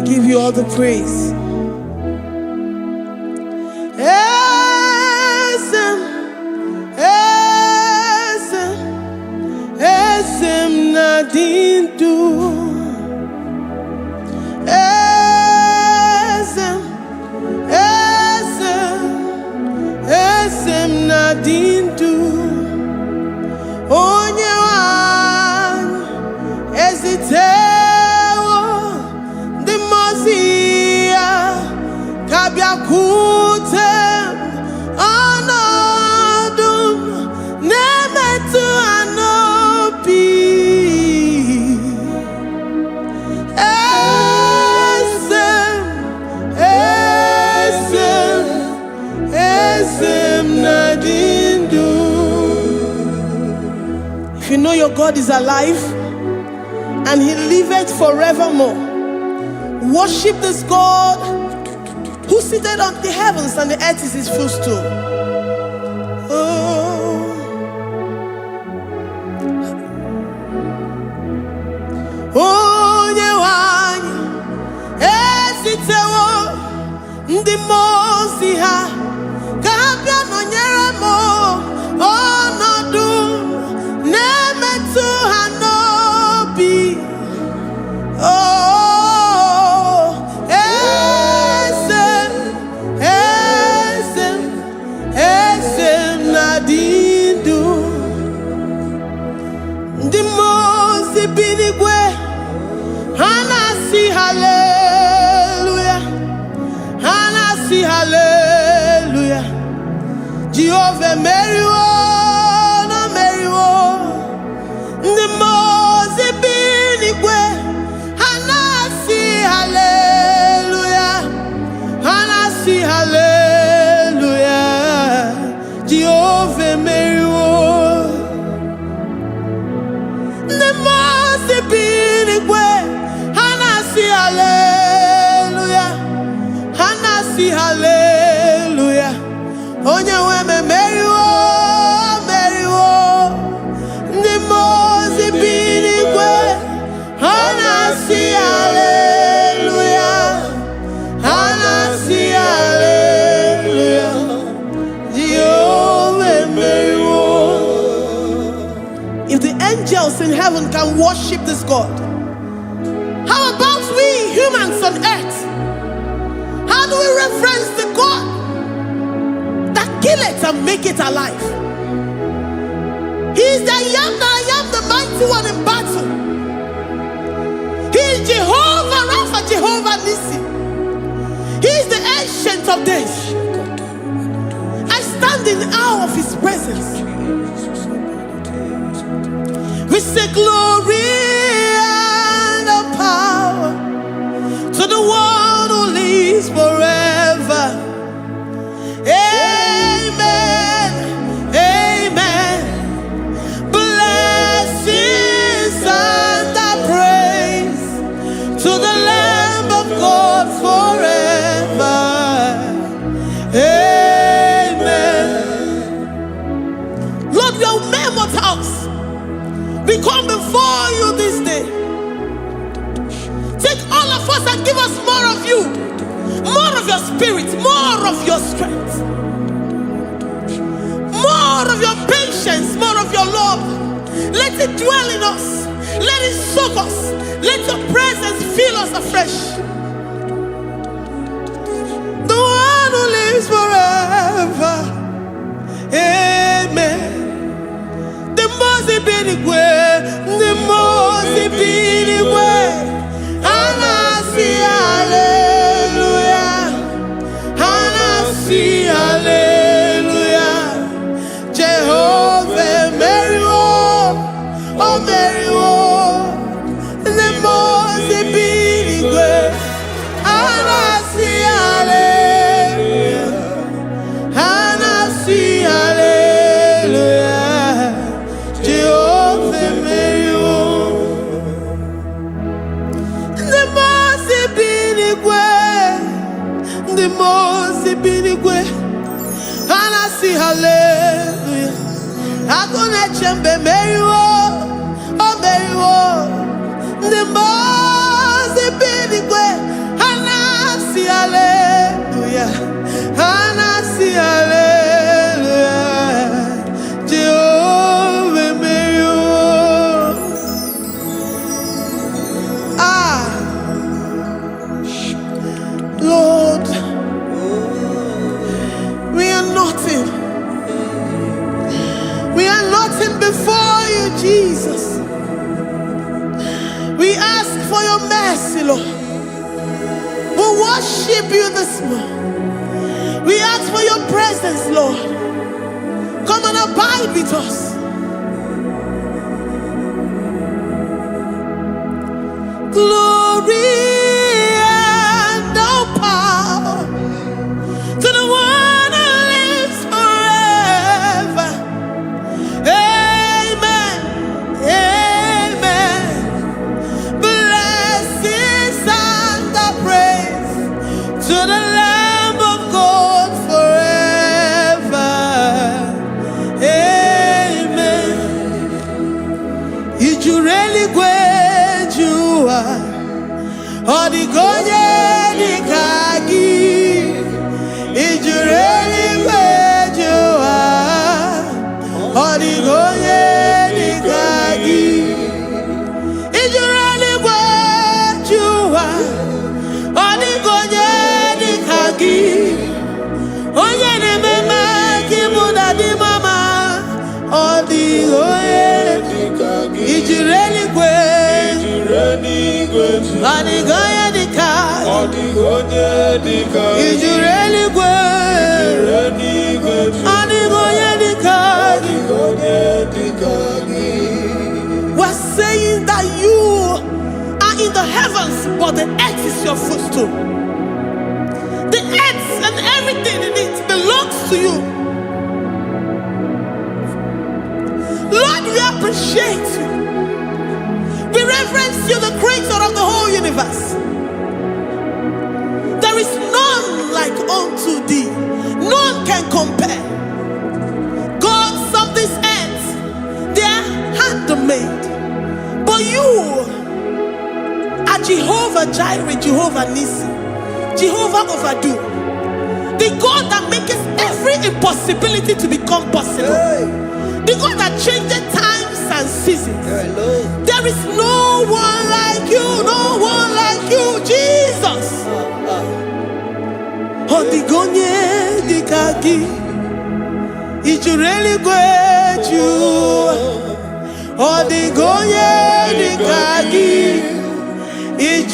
give you all the praise. Esem nadindu. Esem nadindu. Onye wan ezitewo di mozia kabia kutem anodum nemetu anopi. Esem nadindu. If you know your God is alive and he liveth forevermore, worship this God who seated on the heavens and the earth is his footstool. Oh. Onye wanyi esitewo ndi mozi ha kabia nonyere mo onodu nemetu hanobi. Oh, esem nadindu. Ndi mozi binigwe hanasi hallelujah, hanasi hallelujah. Jehovah Meriwo, no Meriwo. Ndi mozi binigwe hanasi hallelujah, hanasi hallelujah. Jehovah Meriwo. Ndi mozi binigwe hanasi hallelujah, hanasi hallelujah. Onye weme Meriwo, Meriwo. Ndi mozi binigwe hanasi hallelujah, hanasi hallelujah. Jehovah Meriwo. If the angels in heaven can worship this God, how about we humans on earth? How do we reference the God that kill it and make it alive? He is the I am that I am, the mighty one in battle. He is Jehovah Rapha, Jehovah Nissi. He is the ancient of days. I stand in awe of his presence. We say glory and power to the one who lives forever. Amen, amen. Blessings and praise to the Lamb of God forever. Amen. Lord, we are mammoth house. We come before you this day. Take all of us and give us more of you, more of your spirit, more of your strength, more of your patience, more of your love. Let it dwell in us. Let it soak us. Let your presence fill us afresh. The one who lives forever. Amen. The most binigwe, the most binigwe. Hanasi hallelujah, hanasi hallelujah. Jehovah Meriwo, oh Meriwo. The most binigwe. Hanasi hallelujah, hanasi hallelujah. Jehovah Meriwo. The most binigwe. Hanasi hallelujah. Agone chembe Meriwo, oh Meriwo. The most binigwe. ask for your mercy, Lord. We worship you this morning. We ask for your presence, Lord. Come and abide with us. Glory and all power to the one who lives forever. Amen. Amen. Blessings and the praise to the Lamb of God forever. Amen. You really great you are. Odigonye dikagi. You really great you are. Odigonye dikagi. You really great you are. Odigonye dikagi. Onye ne mema kimuda di mama. Odigonye dikagi. You really great. Odigonye dikagi. Odigonye dikagi. You really great. Odigonye dikagi. We're saying that you are in the heavens, but the earth is your footstool. The earth and everything in it belongs to you. Lord, we appreciate you. We reverence you, the creator of the whole universe. There is none like unto thee. None can compare. Gods of this earth, they are handmade. But you are Jehovah Jireh, Jehovah Nissi, Jehovah Overdo. The God that makes every impossibility to become possible. The God that changes times and seasons. There is no one like you, no one like you, Jesus. Odigonye dikagi. You really great you. Odigonye dikagi.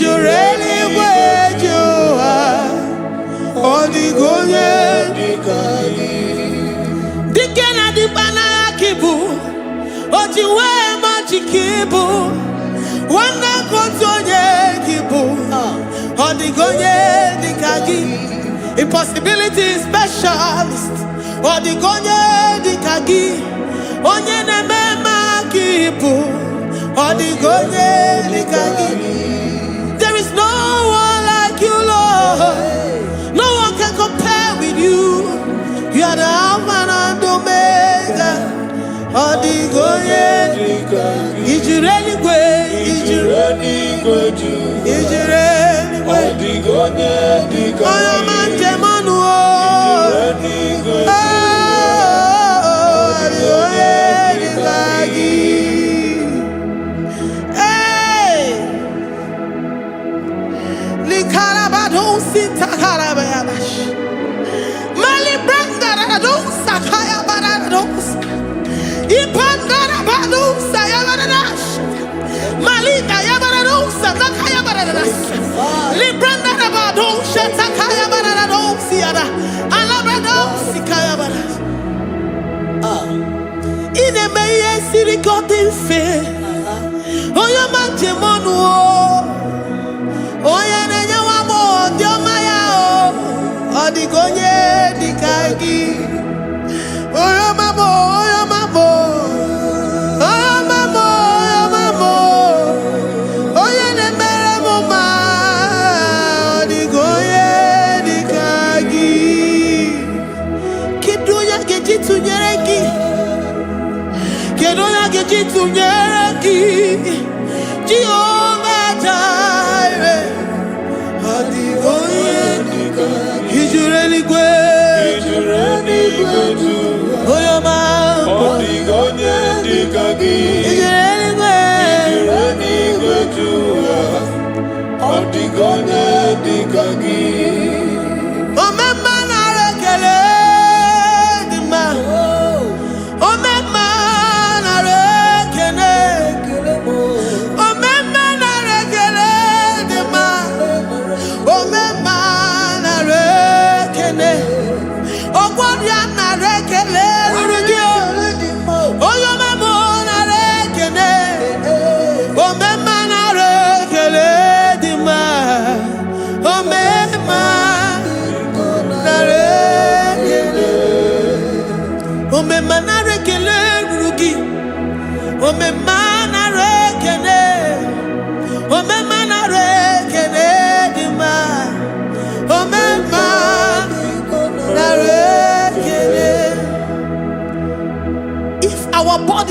You really great you. Odigonye dikagi. Dikena dibana kibu. Ojiwe majikibu. Wana kotonye kibu. Odigonye dikagi. Impossibility specialist. Odigonye dikagi. Onye nemema kibu. Odigonye dikagi. There is no one like you, Lord. No one can compare with you. You are the Alpha and Omega. Odigonye dikagi. Is you really great? Is you really great? Is you really great? Odigonye dikagi. Oh, man, Jemanu. God in faith. Oh, you man, Jemonu. Oh, you nenya wamo, Diomaya. Odigonye dikagi. Oh, you mamo, oh, you mamo. Oh, you mamo, oh, you mamo. Oh, you nemere mama. Odigonye dikagi. Kidunya gejitu nyereki. Kedoya gejitu nyereki. Jehovah Jireh. Odigonye dikagi. Is you really great? Is you really great? Oh, your man. Odigonye dikagi. Is you really great? Is you really great? Odigonye dikagi. Oh, my man, I rekele di ma. Oh, my man, I rekele.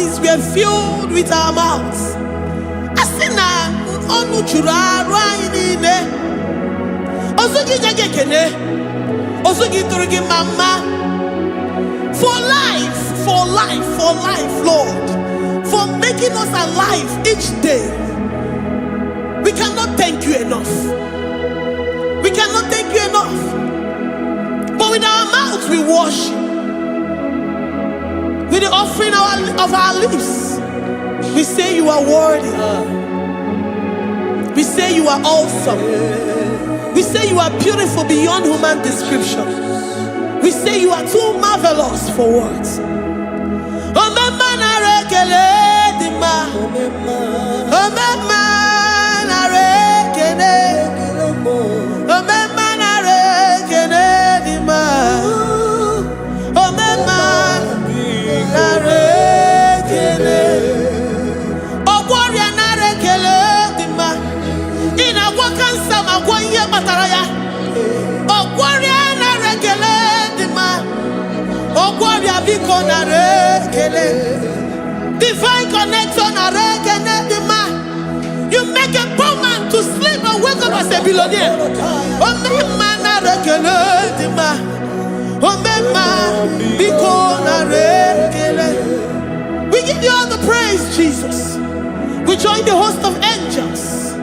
bodies were filled with our mouths. Asina onu churaru ayine. Osugi jagekene. Osugi turugi mama. For life, Lord. For making us alive each day. We cannot thank you enough. We cannot thank you enough. But with our mouths we worship. With the offering of our lips, we say you are worthy. We say you are awesome. We say you are beautiful beyond human description. We say you are too marvelous for words. Divine connection. You make a poor man to sleep and wake up as a billionaire. We give you all the praise, Jesus. We join the host of angels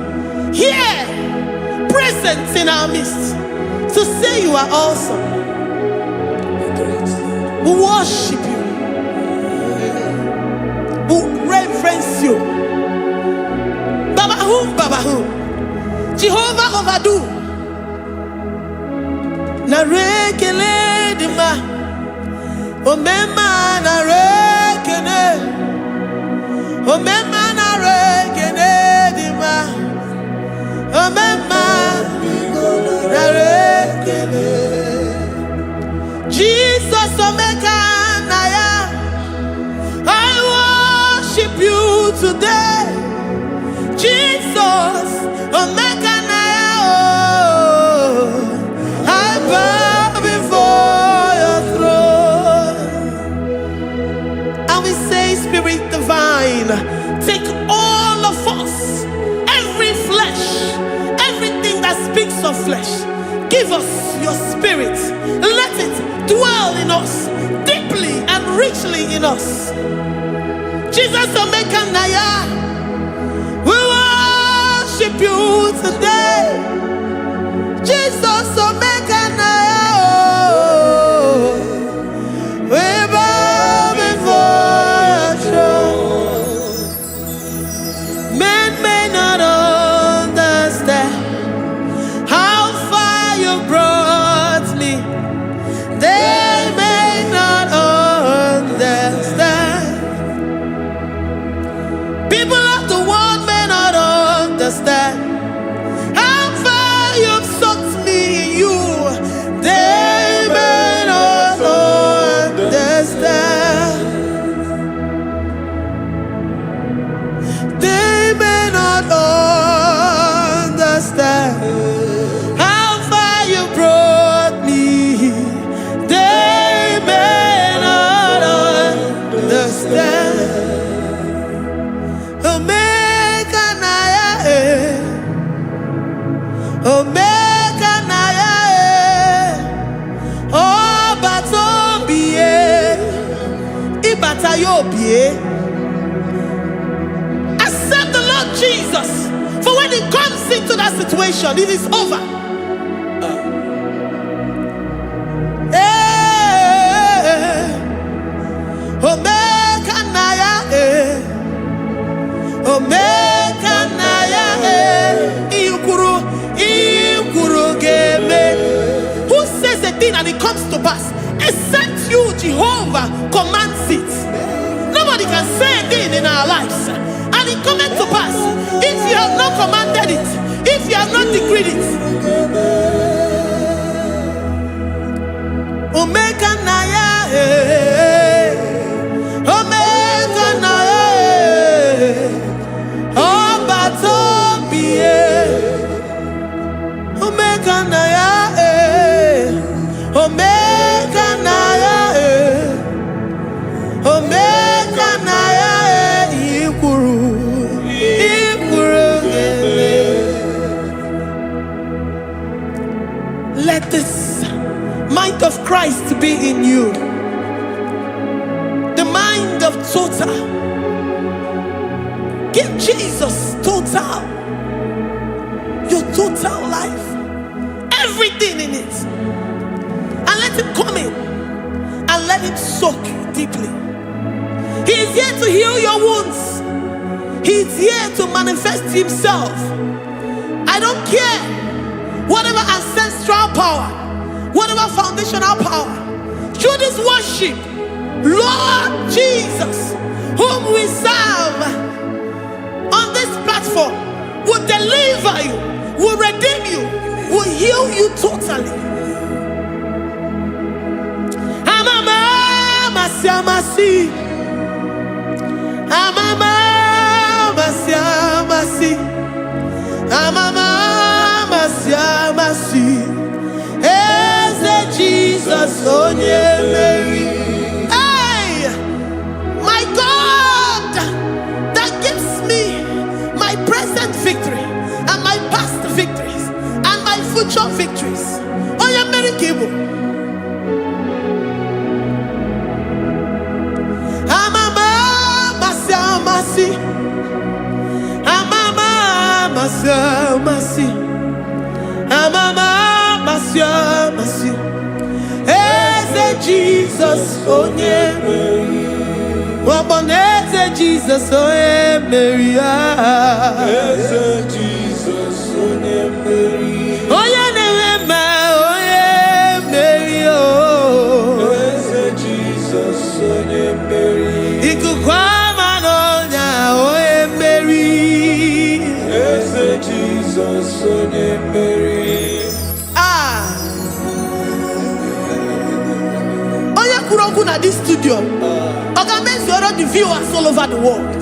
here, present in our midst, to say you are awesome. We worship you. We reverence you. Babahum. Jehovah overdo. Narekele dima. Omema narekene. Omema narekene dima. Omema narekene. Jesus Omega Naya, I worship you today. Jesus Omega Naya, oh, I bow before your throne. And we say, Spirit Divine, take all of us, every flesh, everything that speaks of flesh. Give us your spirit. Let it dwell in us, deeply and richly in us. Jesus Omega Naya, we worship you today. Jesus Omega Naya, oh, we bow before your throne. Men may not understand how far you brought me. They may not understand. People of the world may not understand how far you've sucked me in you. They may not understand. They may not understand how far you brought me. They may not understand. Omega Naya, Omega Naya, oh Batobie, Ibatayobie. Accept the Lord Jesus, for when He comes into that situation, it is over. Omega Naya, Omega Naya, Ikuru Game. Who says a thing and it comes to pass? Except you, Jehovah, commands it. Nobody can say a thing in our lives and it comes to pass if you have not commanded it, if you have not decreed it. Omega Naya, Omega Naya, oh Batobie, Omega Naya, Omega Naya, Omega Naya. Christ be in you. The mind of total. Give Jesus total. Your total life. Everything in it. And let him come in. And let him soak deeply. He is here to heal your wounds. He is here to manifest himself. I don't care. Whatever ancestral power, whatever foundational power, through this worship, Lord Jesus, whom we serve on this platform, will deliver you, will redeem you, will heal you totally. Amama masiamasi, amama masiamasi, amama masiamasi. Eze Jesus onye Mary. Hey, my God, that gives me my present victory and my past victories and my future victories. Onye Mary Kibu. Amama masiamasi, amama masiamasi, amama masiamasi. Eze Jesus onye Mary. Waboneze Jesus onye Mary. Eze Jesus onye Mary. Onye Nehema onye Mary. Eze Jesus onye Mary. Ikukwama n'ọnya onye Mary. Eze Jesus onye Mary. At this studio, organize all the viewers all over the world.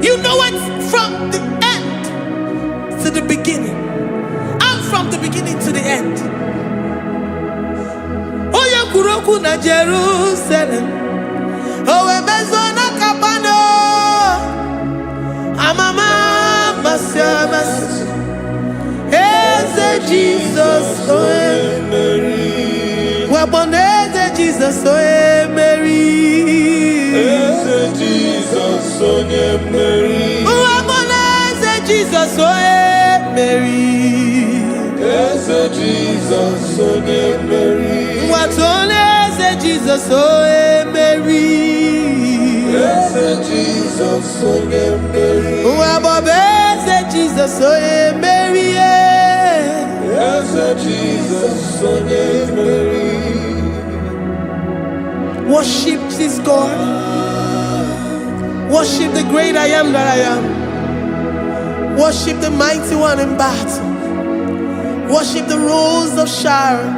You know it from the end to the beginning, and from the beginning to the end. Kuroku na Jerusalem, owe bezona kapano, amama masiamas. Eze Jesus oe Mary. Waboneze Jesus oe Mary. Eze Jesus oe Mary. Waboneze Jesus oe Mary. Eze Jesus oe Mary. Watoleze Jesus oe Mary. Eze Jesus oe Mary. Wabobeze Jesus oe Mary. Eze Jesus oe Mary. Worship this God. Worship the great I am that I am. Worship the mighty one in battle. Worship the rose of Sharon.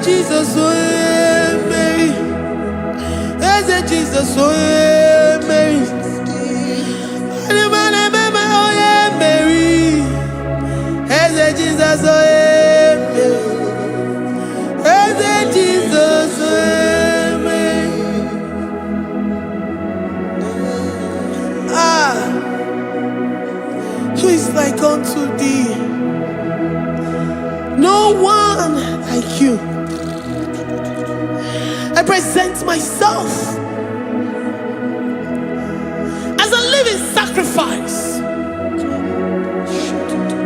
Jesus, oh Mary. Jesus, oh Mary. Jesus, oh Jesus, who is like unto thee? No one like you. I present myself as a living sacrifice,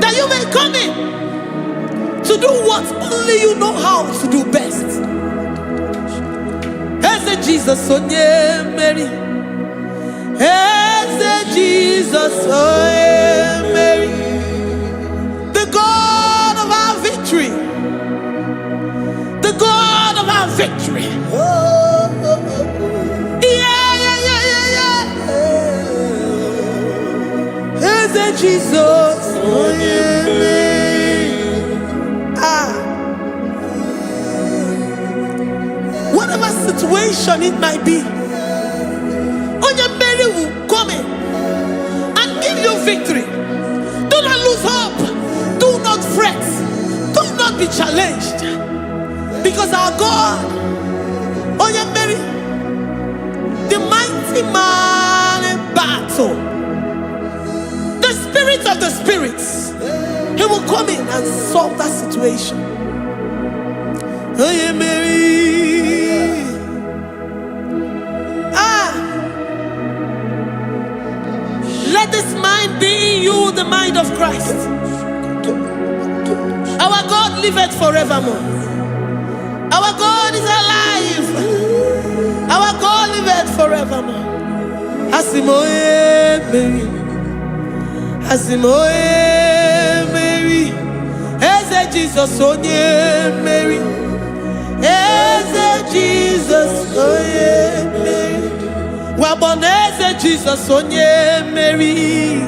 that you may come in to do what only you know how to do best. Eze Jesus onye Mary. Eze Jesus onye Mary. The God of our victory. The God of our victory. Eze Jesus onye Mary. situation it might be, Onyemeri will come in and give you victory. Do not lose hope. Do not fret. Do not be challenged. Because our God, Onyemeri, the mighty man in battle, the spirit of the spirits, he will come in and solve that situation. Onyemeri. Let this mind be in you, the mind of Christ. Our God liveth forevermore. Our God is alive. Our God liveth forevermore. Asimoye Mary. Asimoye Mary. Eze Jesus onye Mary. Eze Jesus onye Mary. Waboneze Jesus onye Mary.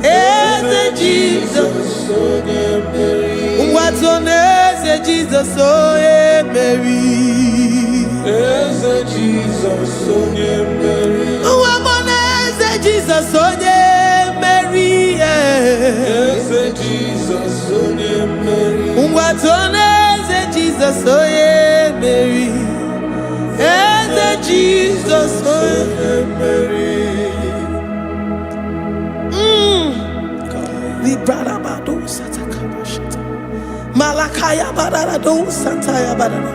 Eze Jesus onye Mary. Watoneze Jesus onye Mary. Eze Jesus onye Mary. Waboneze Jesus onye Mary. Eze Jesus onye Mary. Watoneze Jesus onye Mary. Eze Jesus onye Mary. Malakaya badara do santaya badara.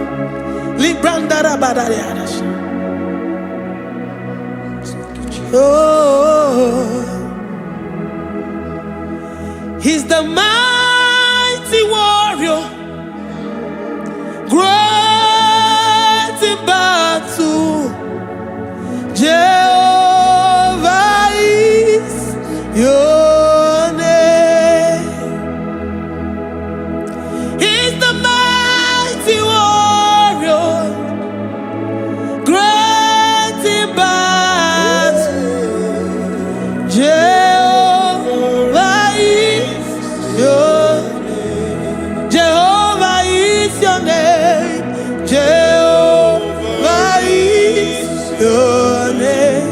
Librandara badara yadash. Oh, he's the mighty warrior, great in battle. Jehovah is your name. He's the mighty warrior, great in battle. Jehovah is your name. Jehovah is your name. Jehovah is your name.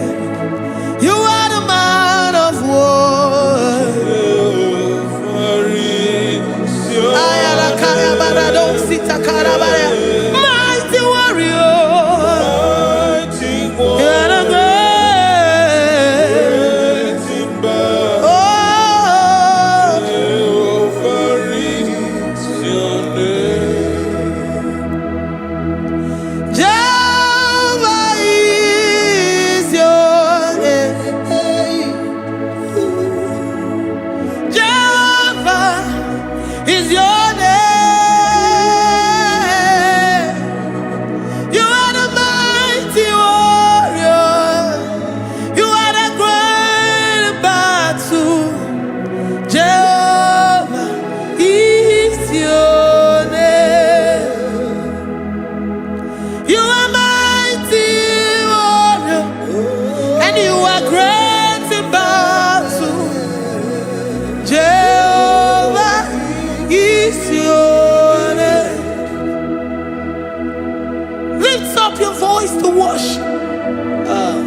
You are the man of war. Mighty warrior. You are the great. Oh, Jehovah is your name. Jehovah is your name. Jehovah is your name. You are the mighty warrior. You are the great battle. Jehovah is your name. You are mighty warrior, and you are great in battle. Jehovah is your name. Lift up your voice to worship.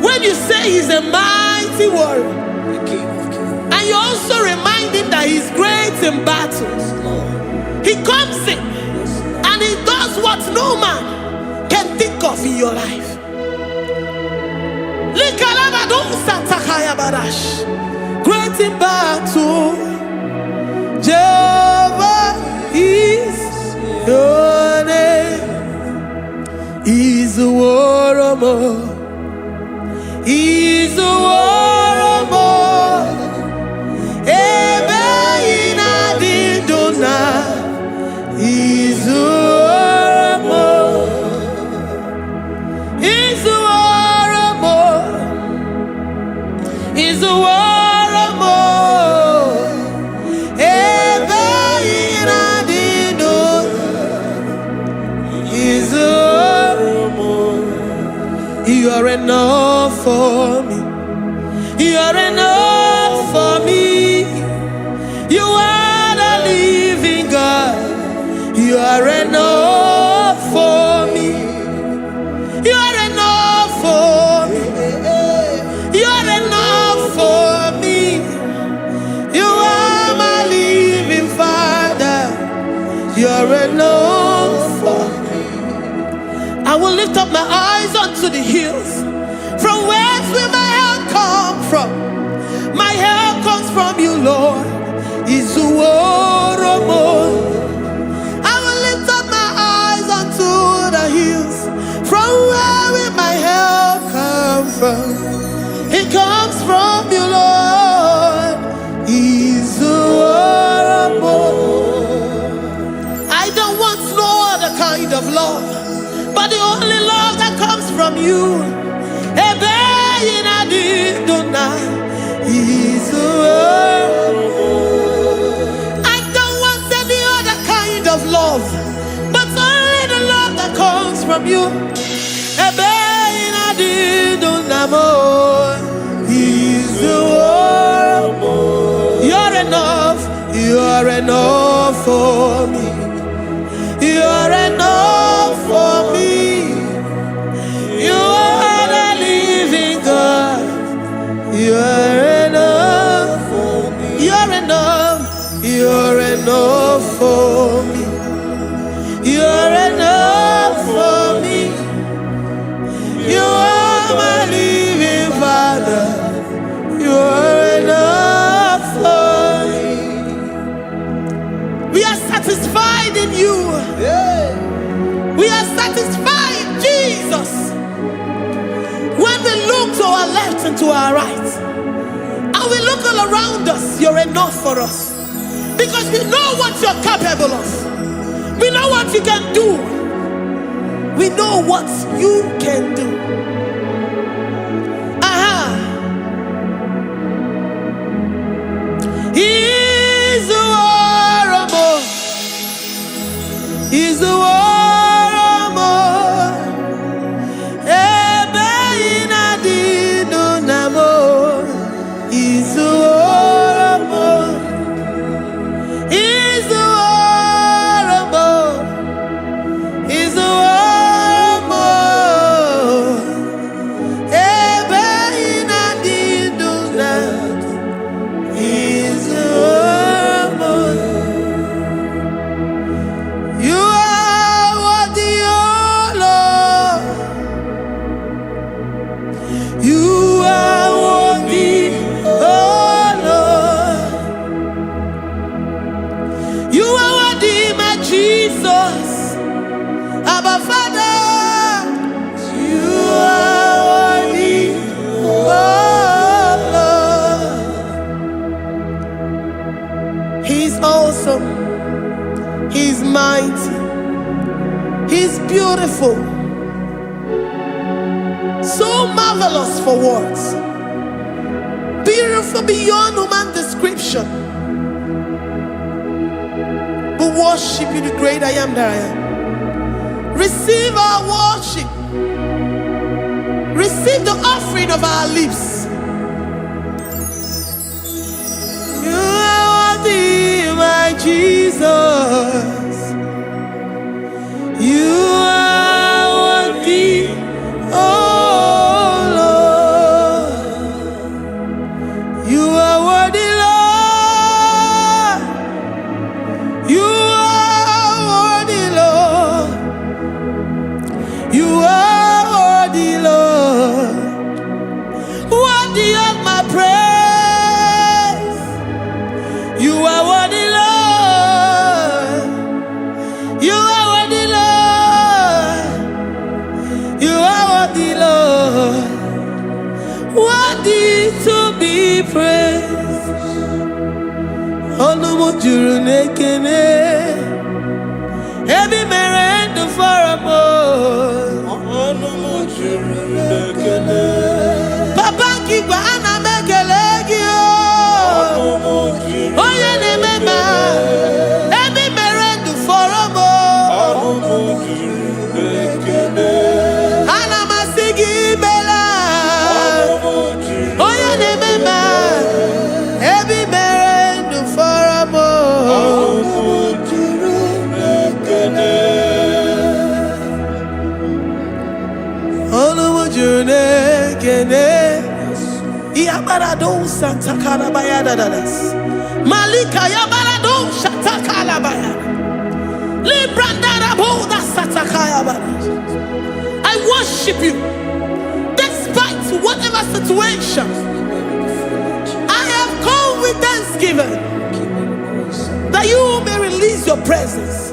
When you say he's a mighty warrior, and you also remind him that he's great in battles, he comes in and he does what no man can think of in your life. Great in battle, Jehovah is your name. He's a warrior. He's a warrior. Ebe ina dindona. He's a warrior. He's a warrior. He's a warrior. Ebe ina dindona. He's a warrior. You are enough for me. You are enough for me. You are the living God. You are enough for me. You are enough for me. I will lift up my eyes unto the hills. From whence will my help come from? My help comes from you, Lord. Izuoromo. I will lift up my eyes unto the hills. From where will my help come from? It comes from you, Lord. Izuoromo. I don't want no other kind of love, but the only love that comes from you. I don't want any other kind of love, but only the love that comes from you. You're enough. You're enough for me. You're enough for me. You are the living God. You're enough for me. You're enough. You're enough for me. You're enough for me. You are my living Father. You're enough for me. We are satisfied in you. We are satisfied, Jesus. When we look to our left and to our right, and we look all around us, you're enough for us. Because we know what you're capable of. We know what you can do. We know what you can do. He's the war. He's the war. He's mighty. He's beautiful. So marvelous for words. Beautiful beyond human description. We worship you, the great I am that I am. Receive our worship. Receive the offering of our lips. You are worthy, my Jesus. You are worthy, oh Lord. You are worthy, Lord. You are worthy, Lord. You are worthy, Lord. Worthy of my praise. You are worthy, Lord. You are worthy, Lord. You are worthy, Lord. Worthy to be praised. Onumujuru nekene. Every merend for a boy. Onumujuru nekene. Papa kigwa ana mekelegio. Oye ne mema. Every merend for a boy. Onumujuru nekene. Ana masigi bela. Oye ne mema. Every merend for a boy. Onumujuru nekene. Onumujunekene. Iabarado Santa Calabayadadas. Malika Yabarado Shata Calabaya. I worship you despite whatever situation. I have come with thanksgiving that you may release your presence.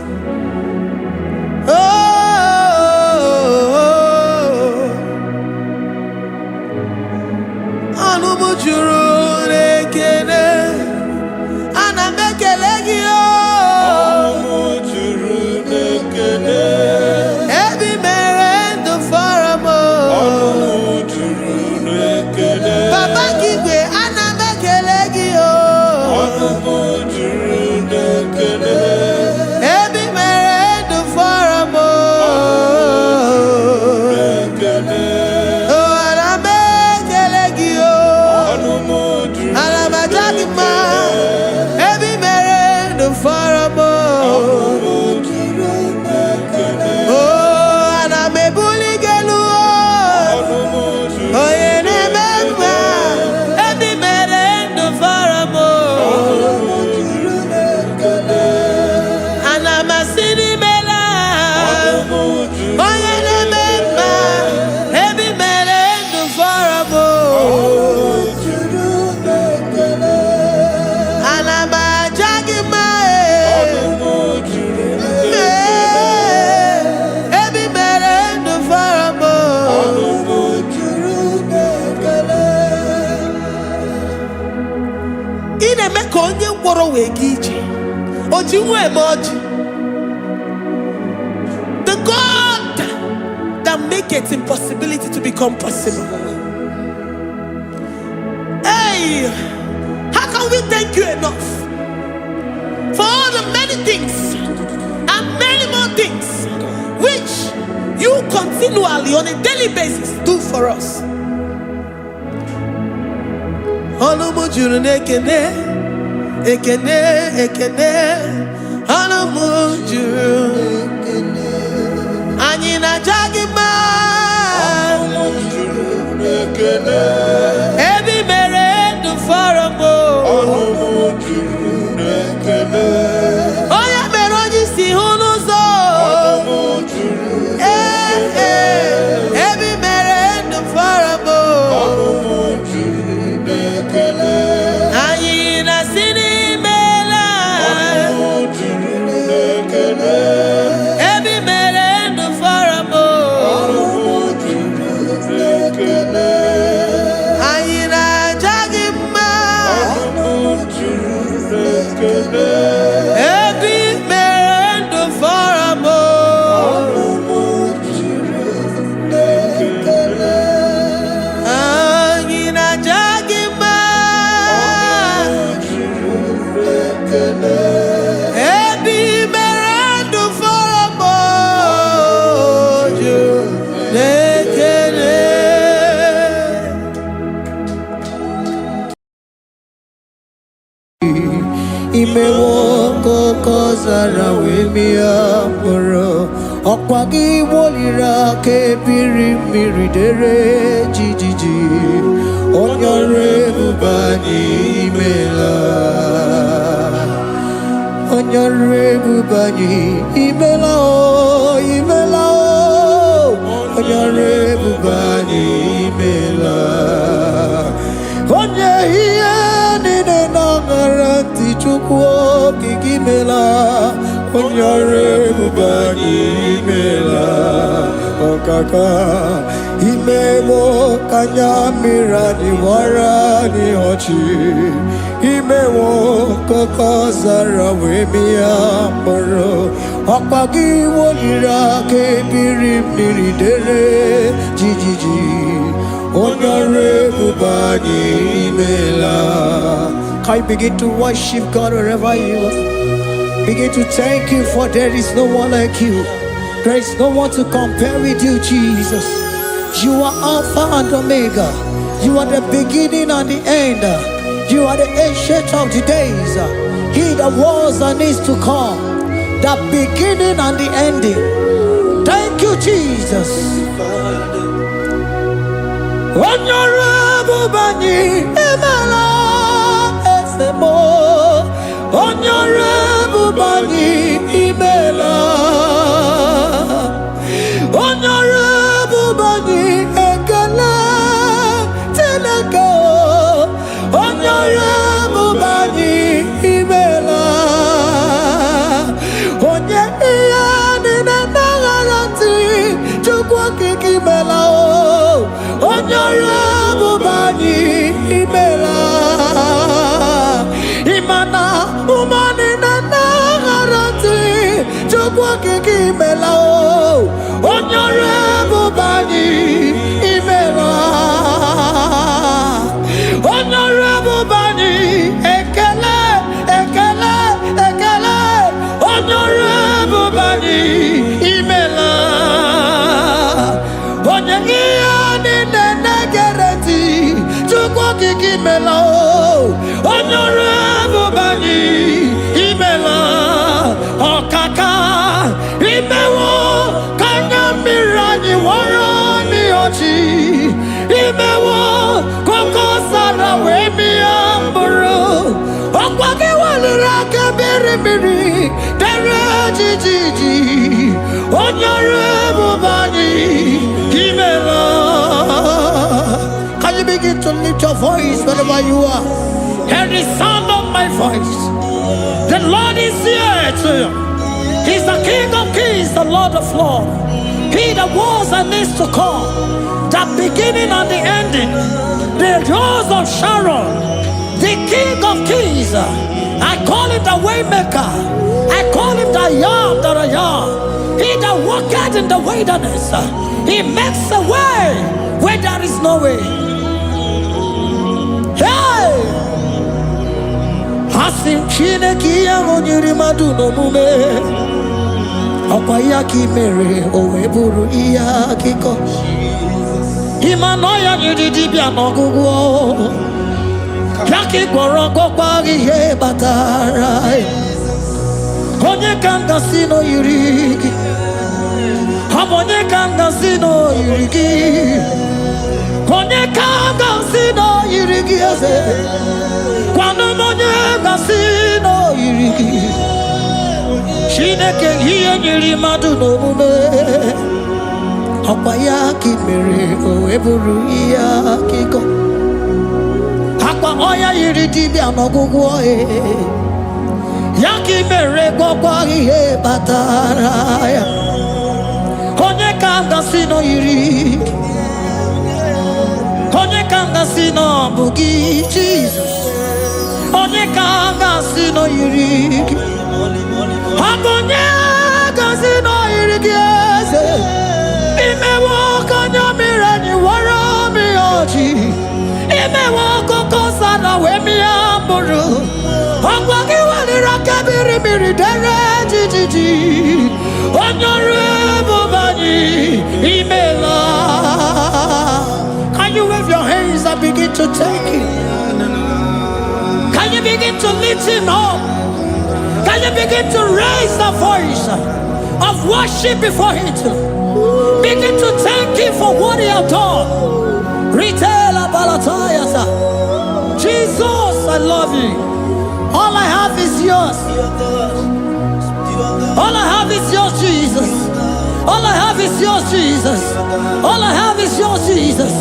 The God that makes impossibility to become possible. Hey, how can we thank you enough for all the many things and many more things which you continually on a daily basis do for us? Ekene, ekene, anamujuru, anyina jagima, ebi mere du faramo, oya meroji si hunuzo, ebi mere du faramo. Kozara wemia moro okwagi wolira ke biri miridere jijiji onyore bubani imela onyore bubani imela o imela o onyore bubani imela onye hiye nine nangaranti chukwo kikimela onyore bubani imela okaka imemo kanyamira ni wara ni hochi imewo koko zara wemia moro okpagi wolira ke biri miridere jijiji onyore bubani imela. Can you begin to worship God wherever you are? Begin to thank Him, for there is no one like you. There is no one to compare with you, Jesus. You are Alpha and Omega. You are the beginning and the end. You are the ancient of the days. He that was and is to come. The beginning and the ending. Thank you, Jesus. Honorable Bani Emala Esemo. Honorable Bani Emela kiki imela onye ọrụ ebube anyị imela onye ọrụ ebube anyị ekele ekele ekele onye ọrụ ebube anyị imela onye ihe niile na-egere ntị Chukwu okike imela onye ọrụ ebube anyị imela ọkaka imewo ka anya mmiri anyị wara n'ọchị imewo ka oke ọzara wee mịa mkpụrụ ọkwa gị weliri aka mmiri mmiri dere jijiji onye ọrụ ebube anyị imela. Can you begin to lift your voice wherever you are? Hear the sound of my voice. The Lord is here to you. He's the King of Kings, the Lord of Lords. He that was and is to come, the beginning and the ending, the rose of Sharon, the King of Kings. I call him the Waymaker. I call him the Yam that I am. He that walketh in the wilderness, he makes a way where there is no way. Hey! Hasim Chineke ya onyere mmadụ n'omume ọkwa ya ka imere o wee bụrụ ihe akụkọ ịma na ya nyere dibịa n'ọgwụgwọ ya ka ị gwọrọ gwọkwa ihe batara onye ka m gasị n'oyiri gị ọ bụ onye ka m gasị n'oyiri gị onye ka m gasị n'oyiri gị eze kwanụ m onye gasị n'oyiri gị Chineke ihe nyere mmadụ n'omume ọkwa ya ka ị mere o wee bụrụ ihe akụkọ akwa ọya yiri dibịa n'ọgwụgwọ ya ka ị mere gwọkwa ihe batara ya onye ka m gasị n'oyiri gị onye ka m gasị n'ọbụ gị Jizọs onye ka m gasị n'oyiri gị ọ bụ onye gasị n'oyiri gị eze imewe ọkụ anya mmiri anyị wara mmiri ọchị imewe ọkụkọ ọzara wee mịa mkpụrụ ọgwa gị weliri aka mmiri mmiri dere jijiji onye ọrụ ebube anyị imela. Can you wave your hands and begin to take it? Can you begin to lift him up? Can you begin to raise the voice of worship before him? Begin to thank him for what he has done. Retailer Balatayasa. Jesus, I love you. All I have is yours. All I have is yours, Jesus. All I have is yours, Jesus. All I have is yours, Jesus.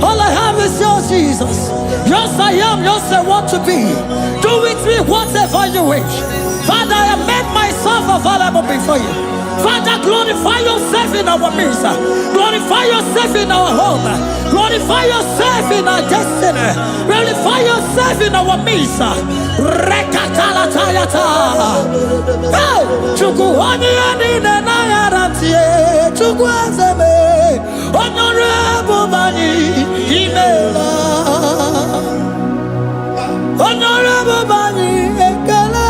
All I have is yours, Jesus. Yours I am, yours I want to be. Do with me whatever you wish. Father, I have made myself available before you. Father, glorify yourself in our midst. Glorify yourself in our home. Glorify yourself in our destiny. Glorify yourself in our midst. Rekatalatayata. Hey! Chukwani anine na yarantie. Chukwazeme. Honorable Bani Imela. Honorable Bani Ekala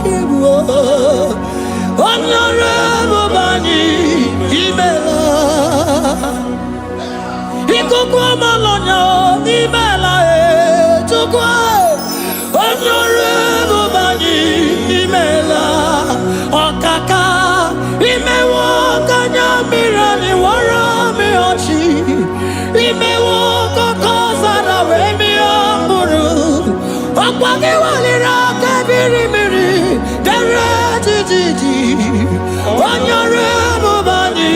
Kibu. Honorable Bani Imela. Ikukwa Malonya Imela Chukwa. Honorable Bani Imela. Okaka Imewo Kanya Mirani Wara Miyochi. Imewo Kokosara Wemiamburu. Okwagi Walira Kabiri Miri. Dere Jiji. Honorable Bani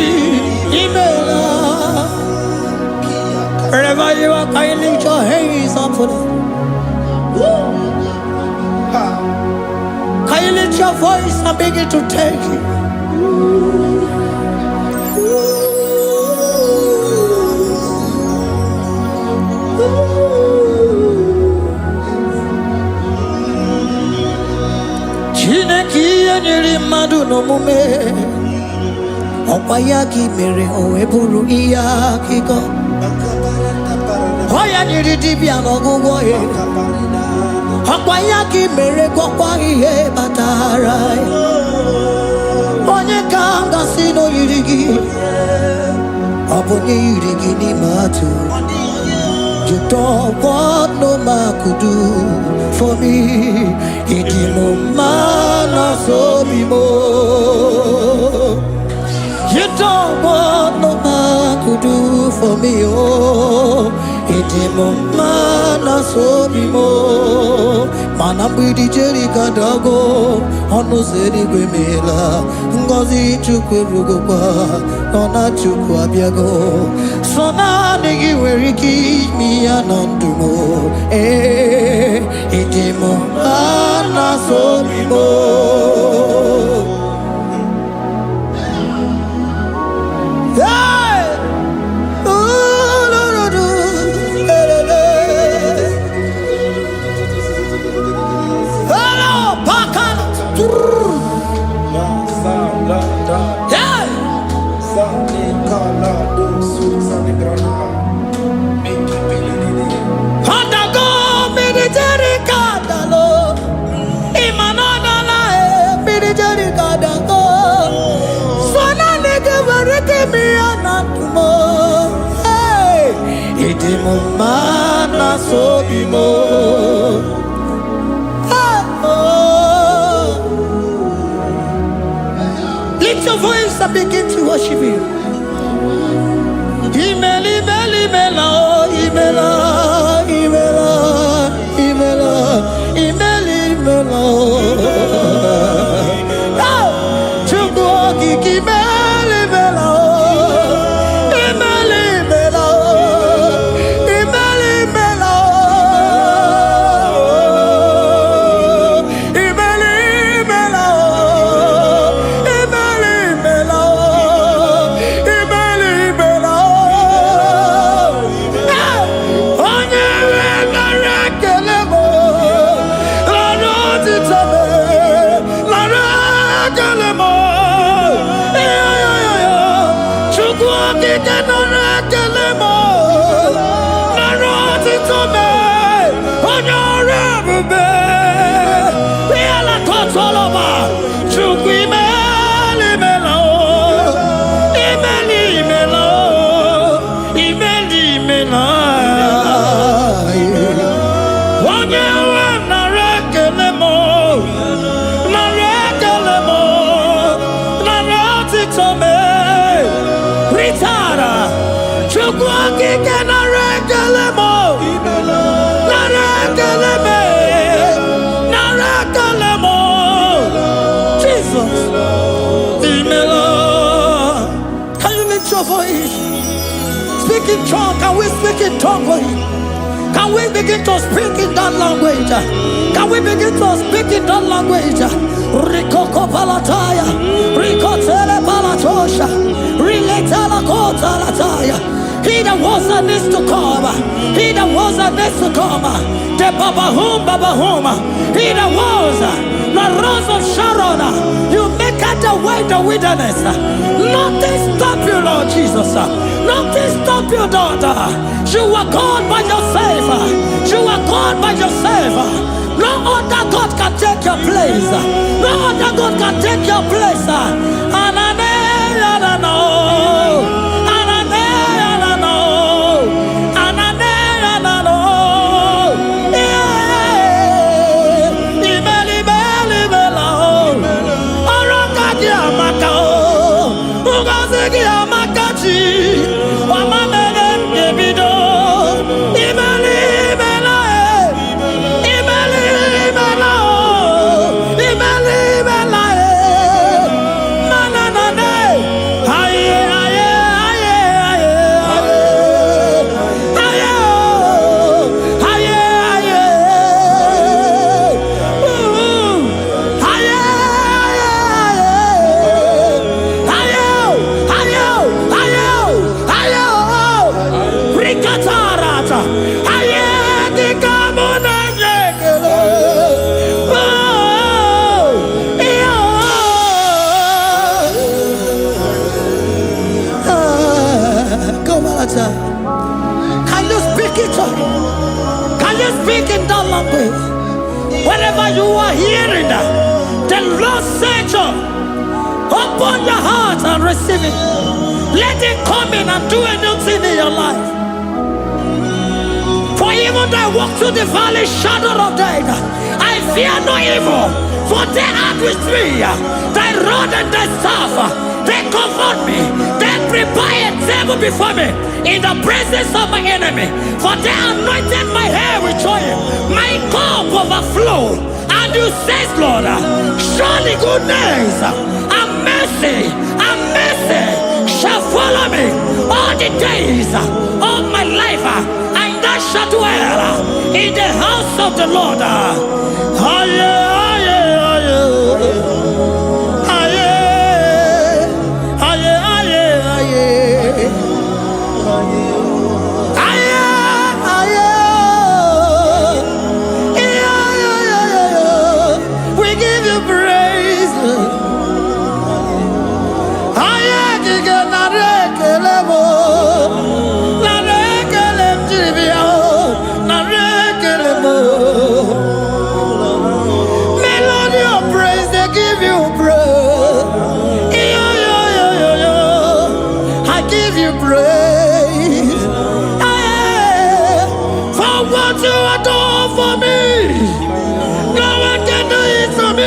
Imela. Wherever you are, can you lift your hands up for them? Can you lift your voice and begin to take it? Chineke nyere mmadụ n'omume Okwayaki mere oweburu iya kiko. Oya nyiri dibia n'ọgwụgwọ ya. Okwayaki mere gwọkwa ihe batara. Onye ka m gasị n'oyiri gị. Ọ bụ onye yiri gị n'ime atụ. You don't want no man could do for me. It is no man so be more. You don't want no man could do for me. Oh, it is no man so be more. Man, I'm with the Jerry Kadago. On no zeri gwemela. Ngozi chukwe rugopa. Nona chukwa biago. So now nigi weriki mi anandumo. It is no man so be more. Mana so bimo. Lift your voice and begin to worship Him. Imela, imela, imela, imela, imela, imela, imela, imela. Chukwu okike imela, imela. Speak in tongue. Can we speak in tongue for Him? Can we begin to speak in that language? Can we begin to speak in that language? Rikoko palataya, rikotele palatosha, riletala kota lataya. He that was and is to come. He that was and is to come. The Babahum, Babahum. He that was the rose of Sharon. You make out the way the wilderness. Nothing stop you, Lord Jesus. Nothing stop you, daughter. You are God by yourself. You are God by yourself. No other God can take your place. No other God can take your place. The Lord said, open your heart and receive it. Let it come in and do a new thing in your life. For even though I walk through the valley shadow of death, I fear no evil. For they are with me. Thy rod and thy staff, they comfort me. They prepare a table before me in the presence of my enemy. For they anointed my hair with oil. My cup overflow. And you say, Lord, surely goodness and mercy shall follow me all the days of my life. And I shall dwell in the house of the Lord. We give you praise. Melody of praise, they give you praise. I give you praise. For what you have done for me, no one can do it for me.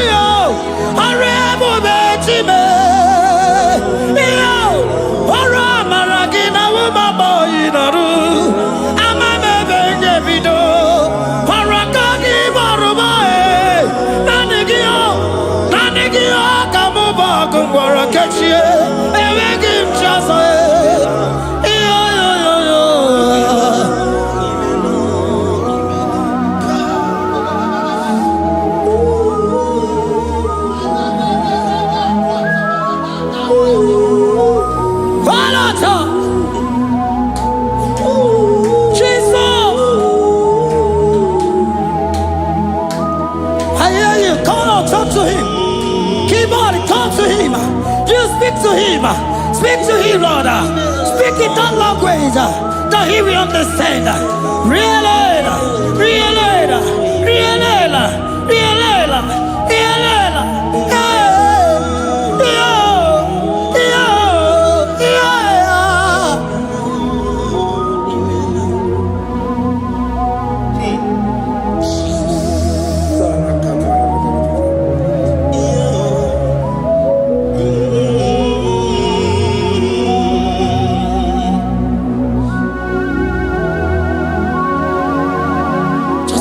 Speak to him, Lord. Speak in that language that he will understand.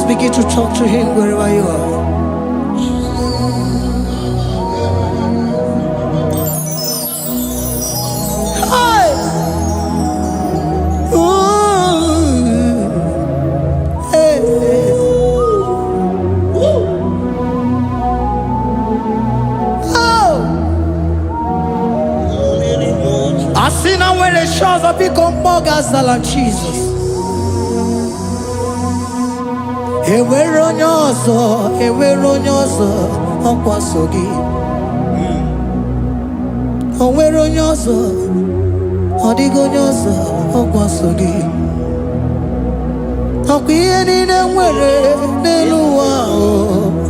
Begin to talk to him wherever you are. Hi. Ooh. Hey. Oh. I see now where the shores have become more than Jesus. Ewere onye ọzọ ọkwa so gị. O nwere onye ọzọ, ọ dịghị onye ọzọ ọkwa so gị. Ọkwa ihe niile nwere n'elu ụwa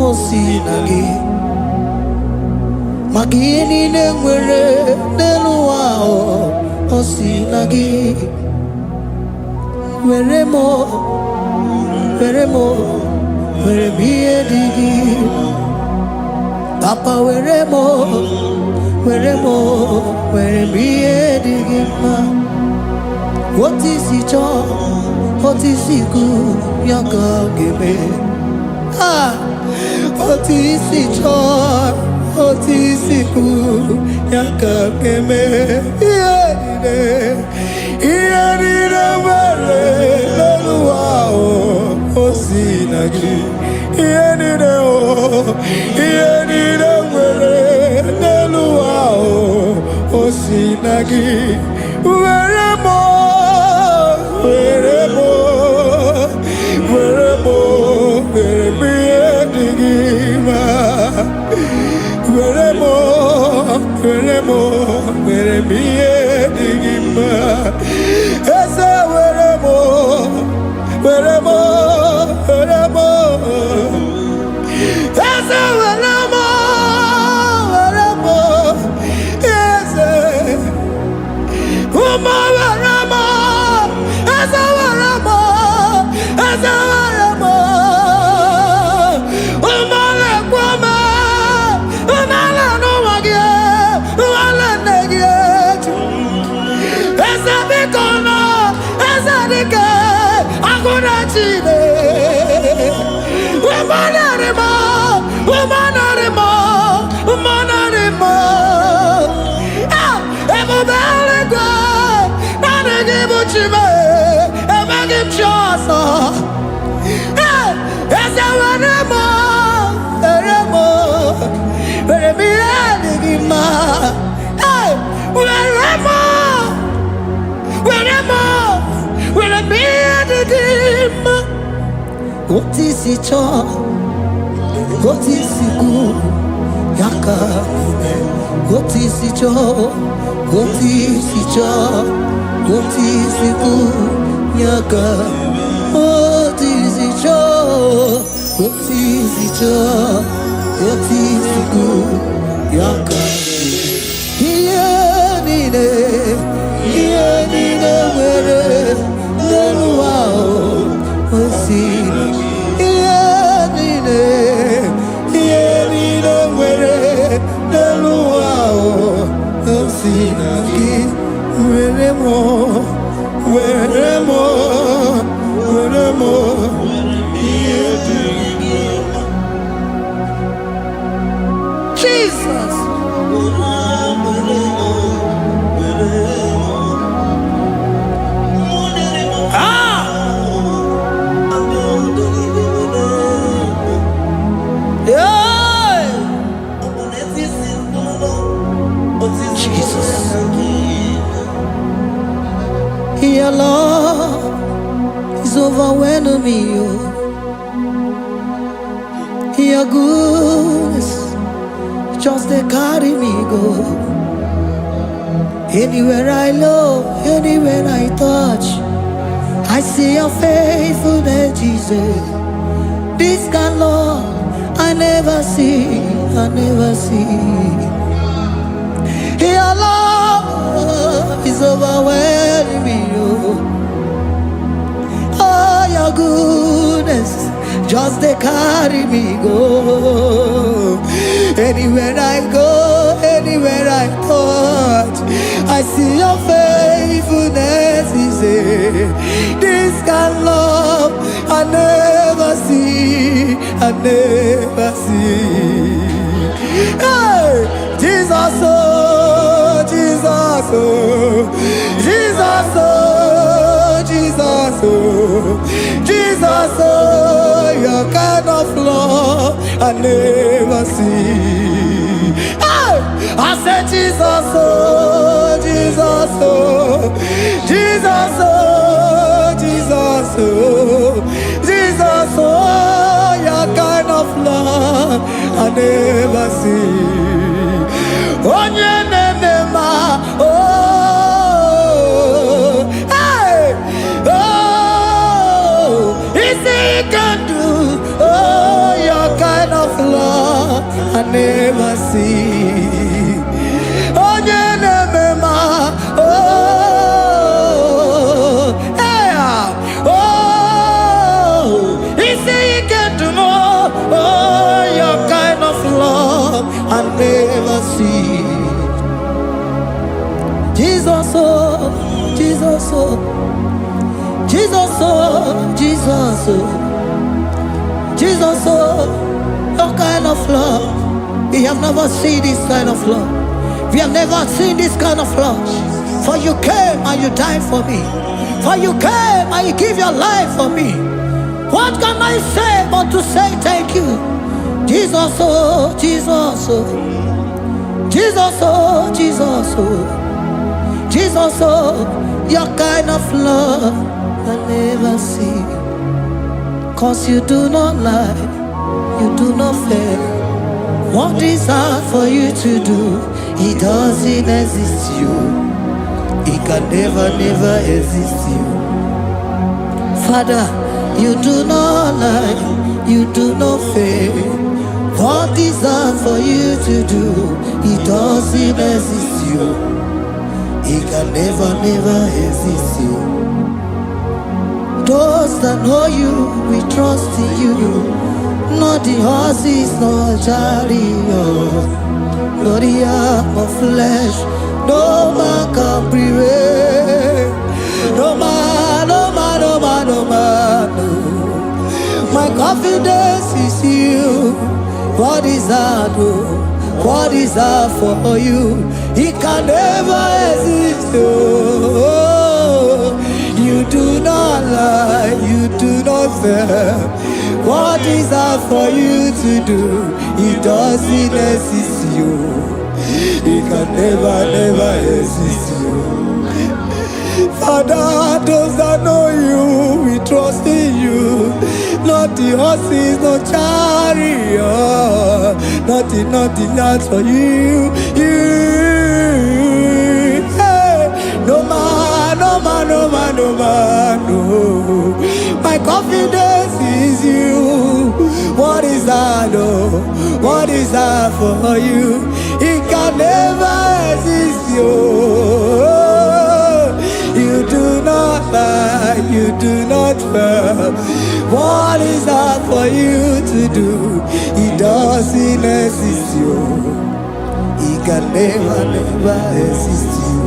o si na gị. Maka ihe niile nwere n'elu ụwa o si na gị. Were m ihe dị gị. Papa were m ihe dị gị mma. Otu isi chọọ, otu isi kwu ya ka ọ ga-eme. Otu isi chọọ, otu isi kwu ya ka ọ ga-eme. Ihe niile nwere n'elu ụwa o si na gị. Ihe niile nwere n'elu ụwa o si na gị. Were m ihe dị gị mma. Were m ihe dị gị mma. Eze were m Eze were m Otisicho, Otisiku, Yakamine, Otisicho, Otisicho, Otisiku, Yaka, Otisicho, Otisicho, Otisiku, Yaka. Iyanine, Iyanine, where Neluao, Osina. Iyanine, Iyanine, where Neluao, Osina. Where more, where more, where more. Jesus. Your love is overwhelming me. Your goodness just they carry me go. Anywhere I look, anywhere I touch, I see your faithfulness, Jesus. This kind of love I never see, I never see. Your love is overwhelming me. Oh, your goodness just they carry me go. Anywhere I go, anywhere I touch, I see your faithfulness. This kind of love I never see, I never see. Hey, Jesus, oh, Jesus, oh, Jesus, oh, Jesus, oh, Jesus, oh, your kind of love I never see. Hey, I said Jesus, oh, Jesus, oh, Jesus, oh, Jesus, oh, Jesus, oh, your kind of love I never see. Oh, hey, oh, easy can do. Oh, your kind of love I never see. Oh, hey, oh, easy can do more. Oh, your kind of love I never see. Jesus, oh, Jesus, oh, Jesus, oh, Jesus, oh, Jesus, oh, your kind of love. We have never seen this kind of love. We have never seen this kind of love. For you came and you died for me. For you came and you give your life for me. What can I say but to say thank you? Jesus, oh, Jesus, oh, Jesus, oh, Jesus, oh, Jesus, oh, your kind of love I never see. 'Cause you do not lie, you do not fail. What is hard for you to do, it doesn't exist you. It can never, never exist you. Father, you do not lie, you do not fail. What is hard for you to do, it doesn't exist you. It can never, never exist you. Those that know you, we trust in you. Not the horses, not chariot, not the arm of flesh. No man can prevail. No man, no man, no man, no man. No. My confidence is you. What is hard? What is hard for you? It can never exist. Oh, you do not lie, you do not fail. What is hard for you to do? It doesn't exist you. It can never, never exist you. Father, those that know you, we trust in you. not the horses, no chariot, nothing that's for you. Hey, no man, no. My confidence is you. What is that, oh? What is that for you? It can never exist, you. You do not lie, you do not fail. What is that for you to do? It doesn't exist, you. It can never exist, you.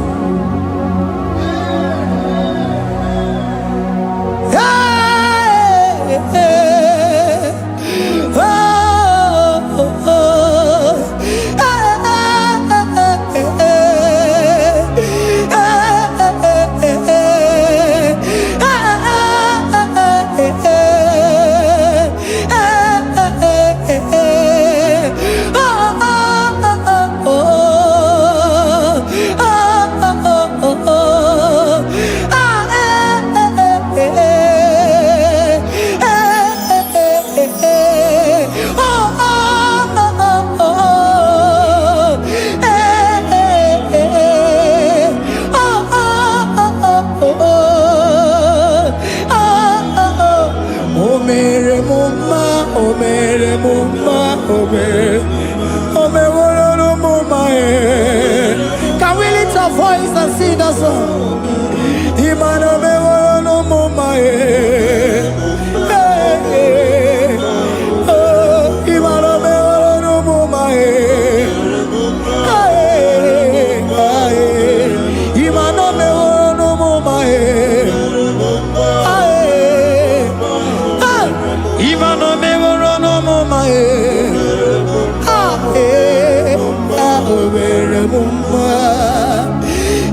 Can we lift our voice and sing that song?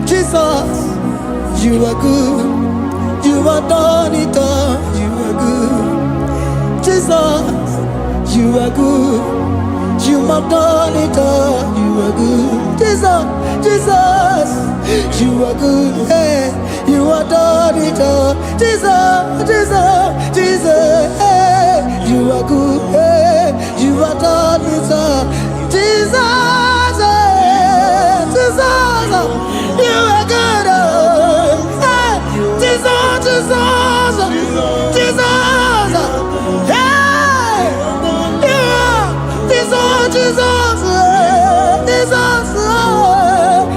Jesus, you are good. You are done it all. You are good. Jesus, you are good. You have done it all. You are good. Jesus, you are good. Hey, you have done it all. Jesus, hey, you are good. Hey, you have done it all. Jesus, you are good. Hey, Jesus, hey, you are Jesus,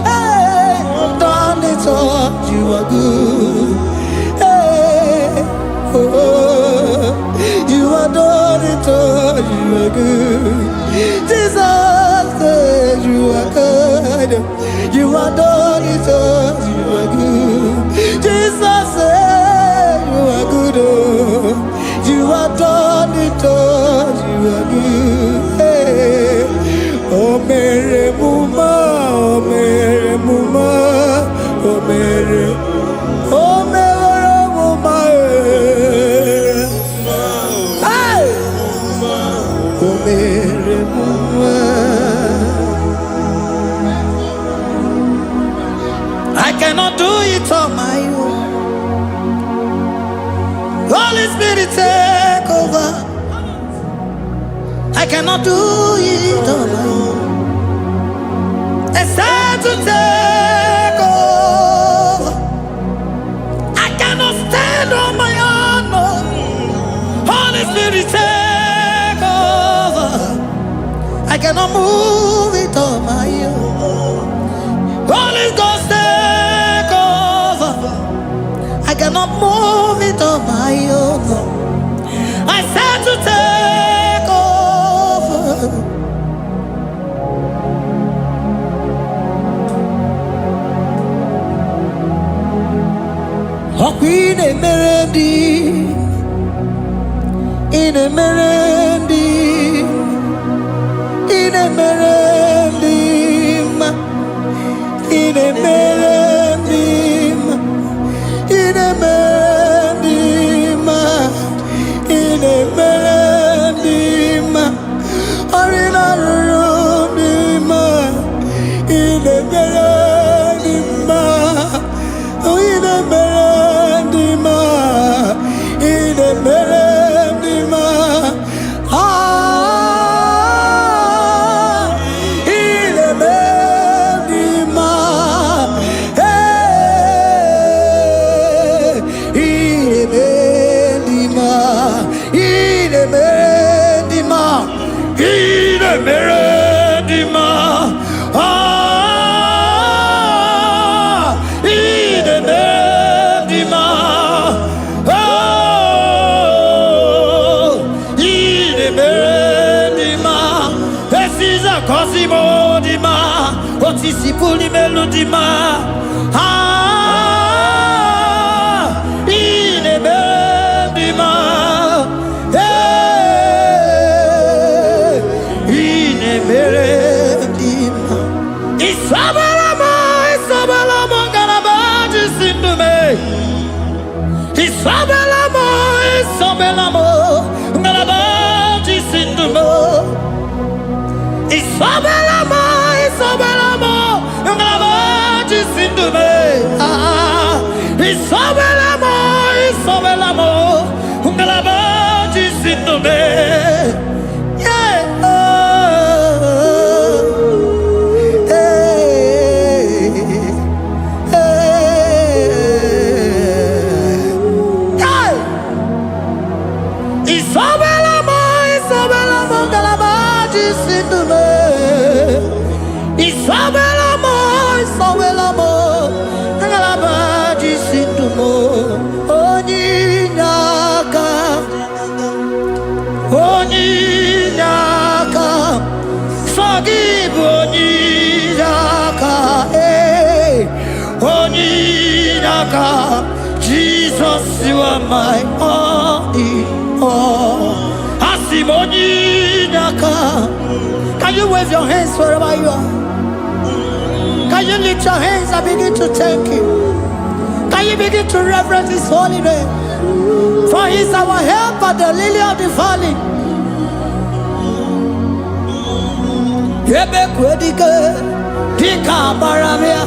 hey, done it all. You are good. Hey, oh, you are done it all. You are good. Jesus, you are good. You are done it all. You are good. Jesus, you are good. Oh, you are done it all. You are good. Hey. Oh, Mary Muma, oh, Mary Muma, oh, Mary, oh, Mary Muma, hey, oh, Mary Muma. I cannot do it on my own. Holy Spirit, take over. I cannot do it on my own. It's time to take over. I cannot stand on my own. No. Holy Spirit, take over. I cannot move it on my own. Holy Ghost, take over. I cannot move it on my own. I said to take over. Oh, Queen Emerendi, in Emerendi, in Emerendi, in Emerendi, in Emerendi, in Emerendi, Arina Rudima, in Emerendi, in Emerendi, in Emerendi, dima, otisi puli melodima. Ine bendima, ine bendima. Isabelamo, Isabelamo, galabaji sindume. Isabelamo, Isabelamo, galabaji sindume. Isabelamo, Isabelamo, galabaji sindume. Isabelamo, Isabelamo, galabaji sindume. Isabelamo, Isabelamo, galabaji sindumo. Onyinaka, onyinaka, forgive onyinaka, onyinaka. Jesus, you are my only all. Asim onyinaka. Can you wave your hands wherever you are? Can you lift your hands and begin to thank Him? Can you begin to reverence His holy name? For He is our help at the lily of the valley. Yebe kwedike, dika baramia,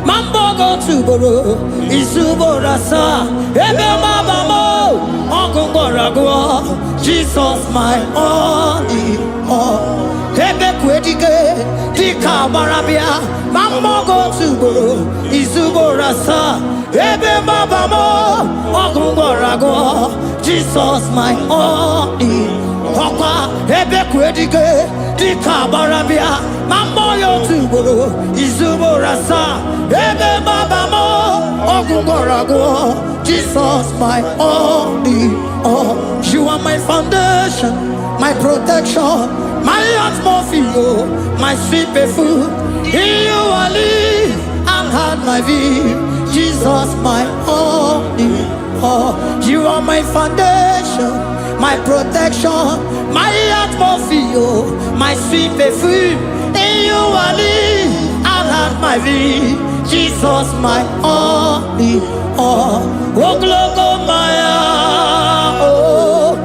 mambo go tuboro, isubora sa, ebe mabamo, ogungoragwa, Jesus my only all. Ebe kwedike, dika baramia, mambo go tuboro, isubora sa, ebe mabamo, ogungoragwa, Jesus my only all. Ebe kwedike, dika baramia, mambo yo tuboro, isubora sa, ebe mabamo, ogungoragwa, Jesus my only all. You are my foundation, my protection, my atmosphere, my sweet perfume. In you I live and had my being. Jesus my only all. You are my foundation, my protection, my atmosphere, my sweet perfume. In you I live and had my being. Jesus my only all. Oh glogo maya, oh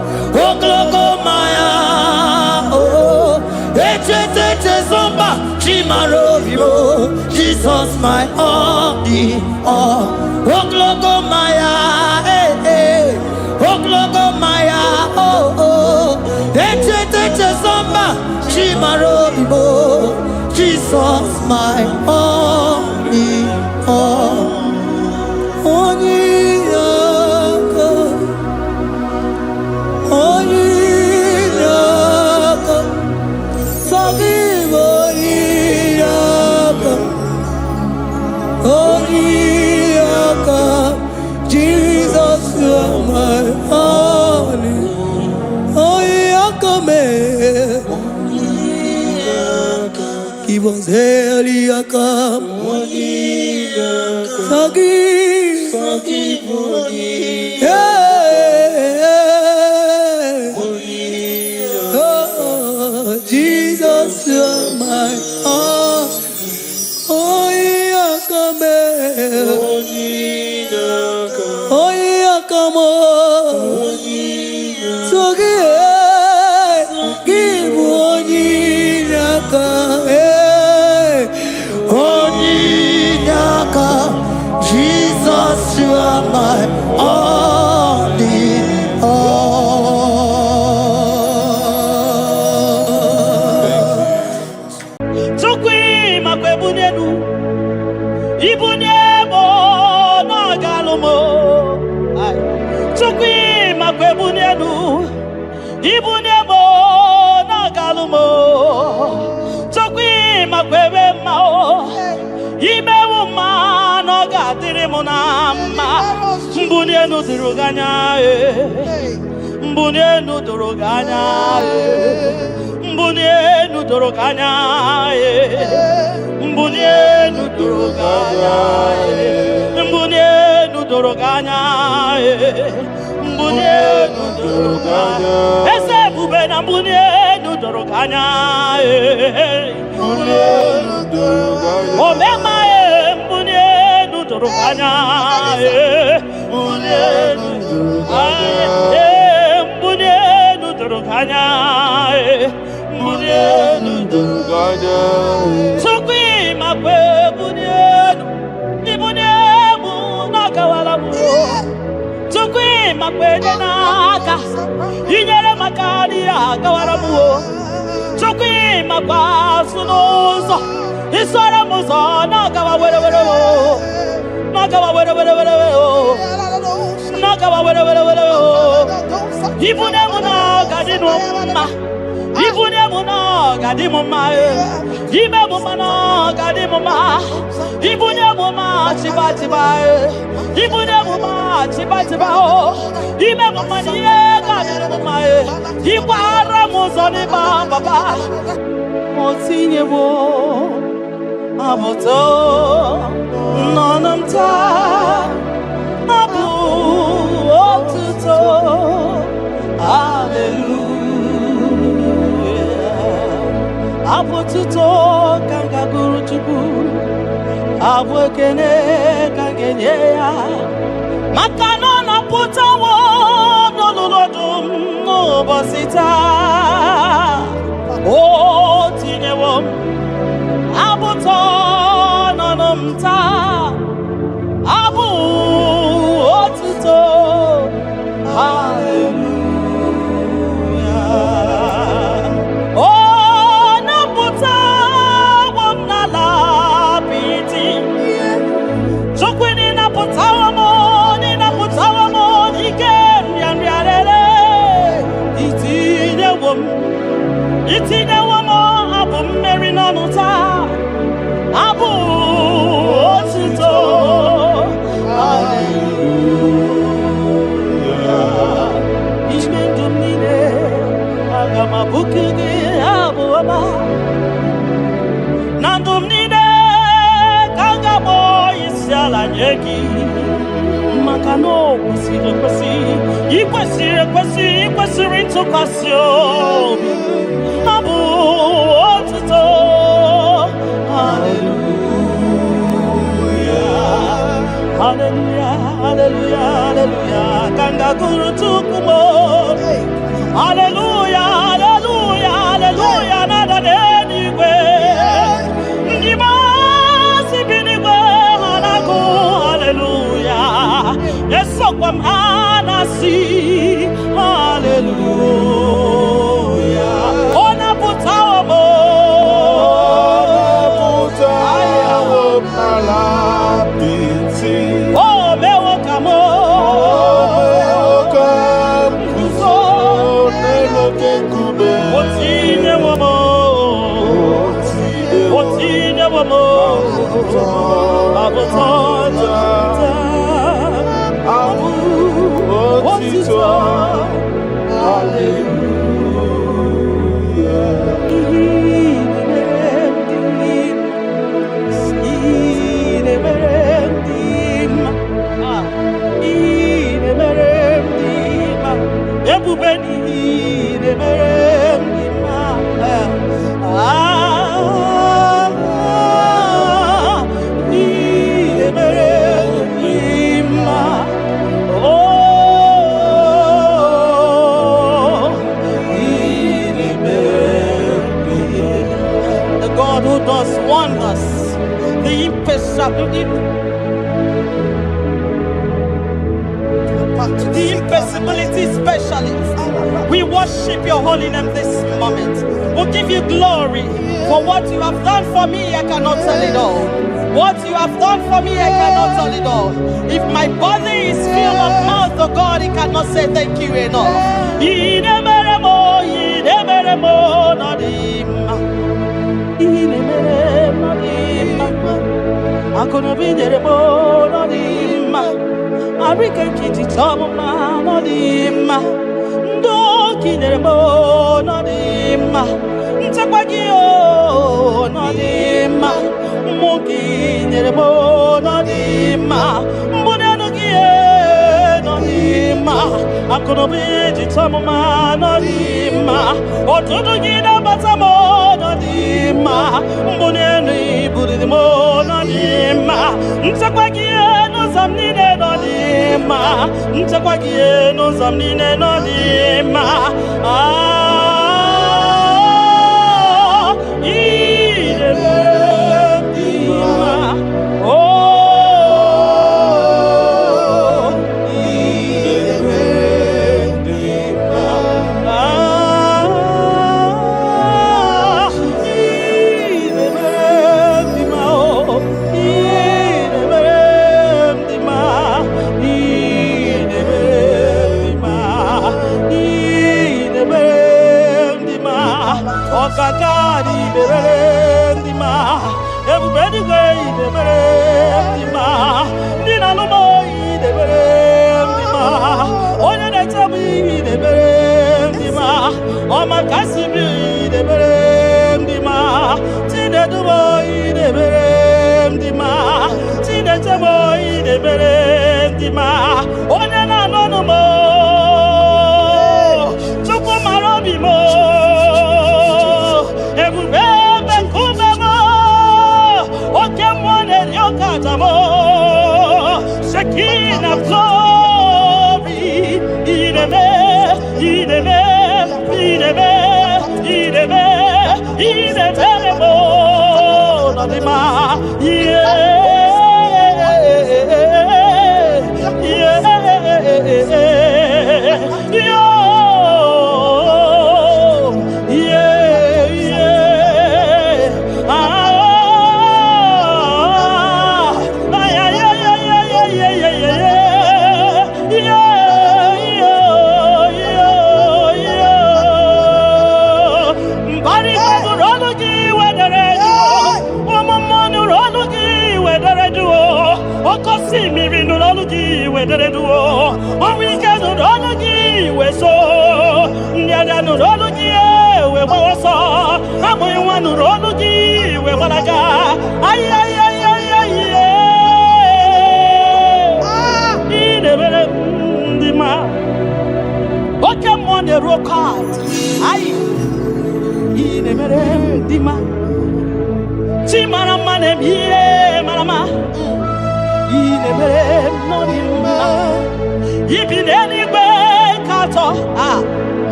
glogo maya, oh ete zomba chimaro vivo. Jesus my only all. Oh glogo maya, oh glogo maya, oh ete zomba chimaro vivo. Jesus my only all. Onyinaka, onyinaka, forgive onyinaka, onyinaka. Jesus, you are my only. Onyinaka me, give us Eliaka, forgive onyinaka. Oh, Jesus, you are my all. Onyinaka me, onyinaka mo, give onyinaka, onyinaka. Jesus, you are my only all. Tukwi makwebunenu, ibunebo na galumo. Tukwi makwebunenu, ibunebo na galumo. Tukwi makwebe mao, imewu ma no gadiri munama. Mbunenu duruganya, mbunenu duruganya, mbunenu duruganya. doroganya, mbunenu doroganya, mbunenu doroganya, ese bubena mbunenu doroganya, mbunenu doroganya, omema mbunenu doroganya, mbunenu doroganya, mbunenu doroganya, mbunenu doroganya. Makwede naka inyere makani agawaramu chokwi makwasunozo isora muzo nagawa were ibune muna gadinuma ibune muna gadimuma ibe muna gadimuma ibune muma chibatiba ibune muma chibatiba ibe muma niye gadimuma ikwara muzoni baba motinyewo amoto nonamta abu otuto hallelujah apotuto kanga guru chuku abwekene kangenye ya makano na putawo nololodum no bosita o tinyewo abuto nonomta abu otuto hallelujah oh naputa wamnala piti chokwini naputa wamo ikem yanriarele itinye wamo abu mmeri nonuta abu otuto hallelujah ishmendumine agamabukugi abu aba nandumnine kangabo isiala nyeki makano ikwesiri ntụkwasị obi abu otuto hallelujah hallelujah hallelujah hallelujah kanga guru tukumo hallelujah hallelujah hallelujah nada denigwe ndima sibinigwe hanaku hallelujah yeso kwam anasi hallelujah ona putawo mo nala binti oh mewo kamo kuzo neloke kube otine womo abutoja abu otito the God who does wonders, the impossibility specialist. We worship your holy name this moment. We'll give you glory for what you have done for me. I cannot tell it all. What you have done for me, I cannot tell it all. If my body is filled of mouth of God, he cannot say thank you enough. Arika kiti choma no dima ndo kineremo no dima ntakwagio no dima mukine mo nodima mbune nugie nodima akono biji tamuma nodima otudu gida batamo nodima mbune ni budi mo nodima ntakwagie no zamnine nodima ntakwagie no zamnine nodima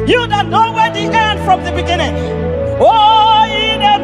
You that know where the end from the beginning. Oh, in a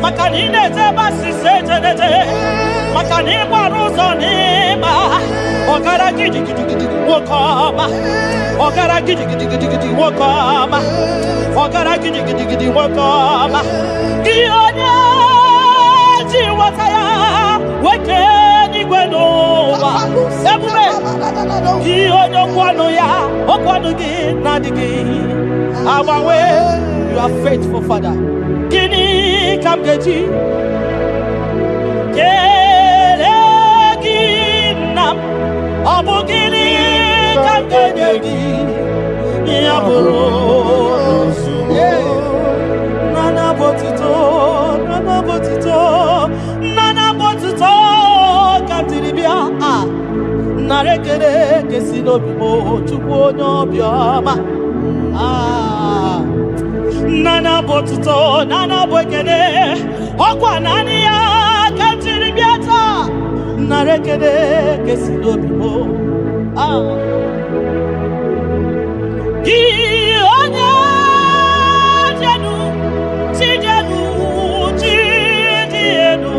Makanine Zeba Sisete, Makani Baruzonima, Okara Gidi Wokama, Okara Gidi Wokama, Okara Gidi Wokama, Gionia Jiwataya, Wakeni Gwenova, Everywhere, Gionia Kwanoya, Okwanugi, Nadigi, our way, you are faithful, Father. Gini Kamgeji, Keleginam, Abugini Kamgeji, Yaburo, Nana Botito, Kantiribia, Narekere, Kesino Bibo, Chupono Bioma, Nana Botuto, Nana Boykene, Okwa Nania, Kantiribiata, Narekene, Kesino Bibo. Gionya Jenu, Tijenu, Tijienu,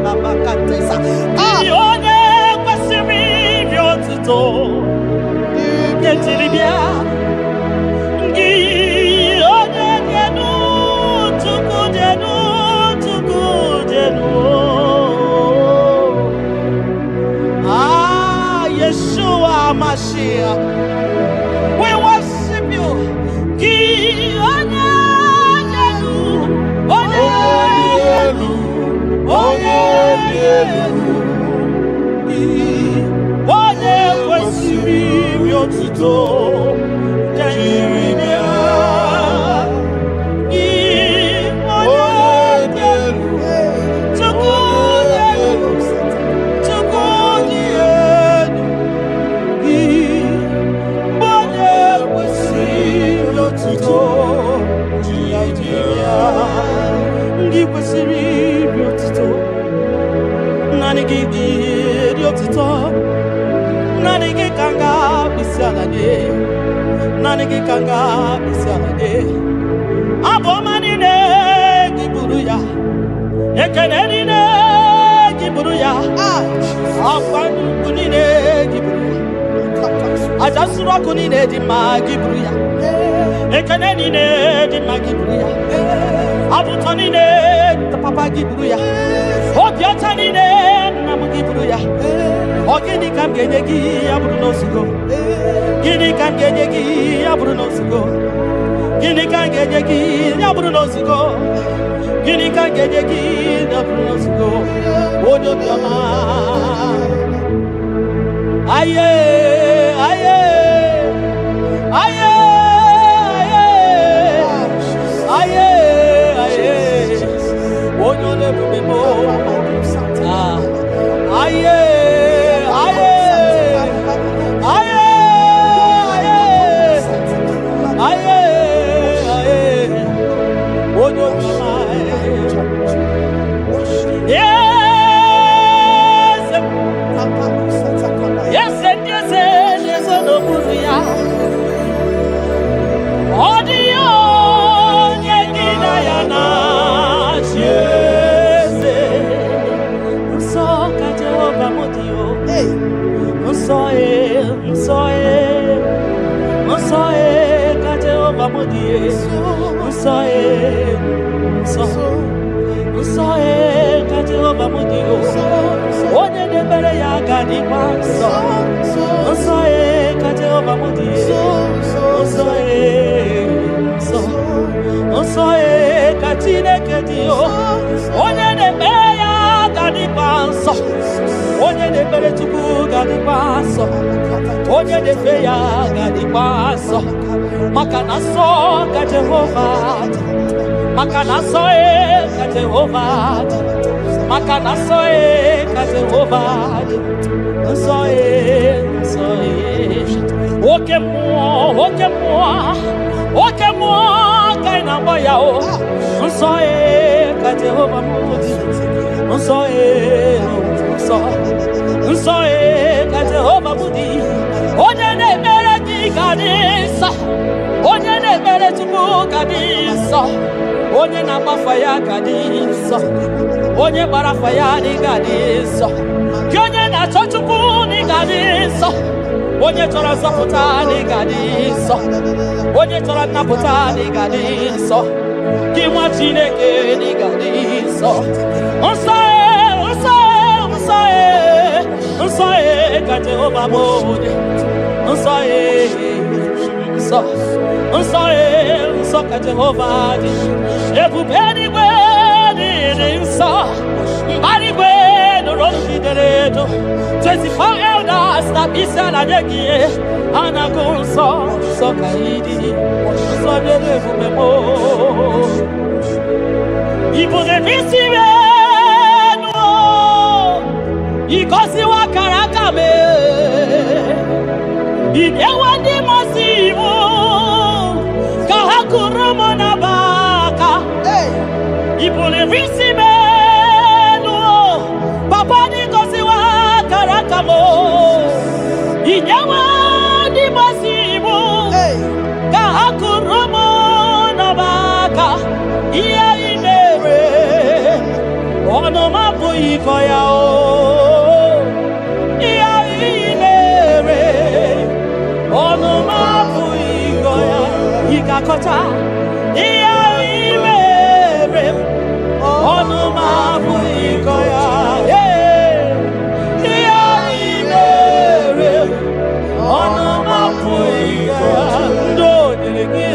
Nabakatesa, Gionya Kwasimi, Yotuto, Kentiribia. Yeshua Mashiach, we worship you. Nanigi kanga bisalade abomani ne giburuya ekeneni ne giburuya afanu kunine giburuya ajasura kunine di magiburuya ekeneni ne di magiburuya abutoni ne papa giburuya obiotani ne namugiburuya ogini kamgenyegi aburuno sugo Gini kan genyegi ya Bruno Sugo. Gini kan genyegi ya Bruno Sugo. Gini kan genyegi ya Bruno Sugo. Odo biama. Aye, aye, aye, aye, aye, aye. Odo le bubebo. Aye, aye. Makanaso ka Jehovah, Makanaso ka Jehovah, Makanaso ka Jehovah, Oke mo, kaina moya o, ka Jehovah ka Jehovah mudi, onye ne mere ki kanisa. Onye ne mere tupu kanisa, onye na-agbafa ya ga dị nsọ, onye gbara afa ya ga dị nsọ, gị onye na-achọ Chukwu ga dị nsọ, onye chọrọ nzọpụta ga dị nsọ, onye chọrọ nnapụta ga dị nsọ, gị nwa Chineke ga dị nsọ. Nsọ nsọ nsọ nsọ ka Jehova bụ onye nsọ nsọ nsọ nsọ ka Jehova dị. Ebube eluigwe dị nsọ, mbara igwe nụrụ olu jidere edo. 24 elders na-akpọ isiala nye gị, ha na-agụ nsọ nsọ ka ị dị. Nsọ dịrị ebube m, Ibu na-esi enu, ịgọziwa akara aka m, ị na-ewe ndị mmasị iwu ka ha kụrụ m n'abaka. Ibu na-esi enu, papa dị gọziwa akara aka m, ị na-ewe ndị mmasị iwu ka ha kụrụ m n'abaka. Ihe ị mere ọnụ m abụghị ịkọ ya, ihe ị mere ọnụ m abụghị ịkọ ya. Ị ga-akọcha ihe ị mere ọnụ m abụghị ịkọ ya. Ihe ị mere ọnụ m abụghị ịkọ ya. Ndị o nyere gị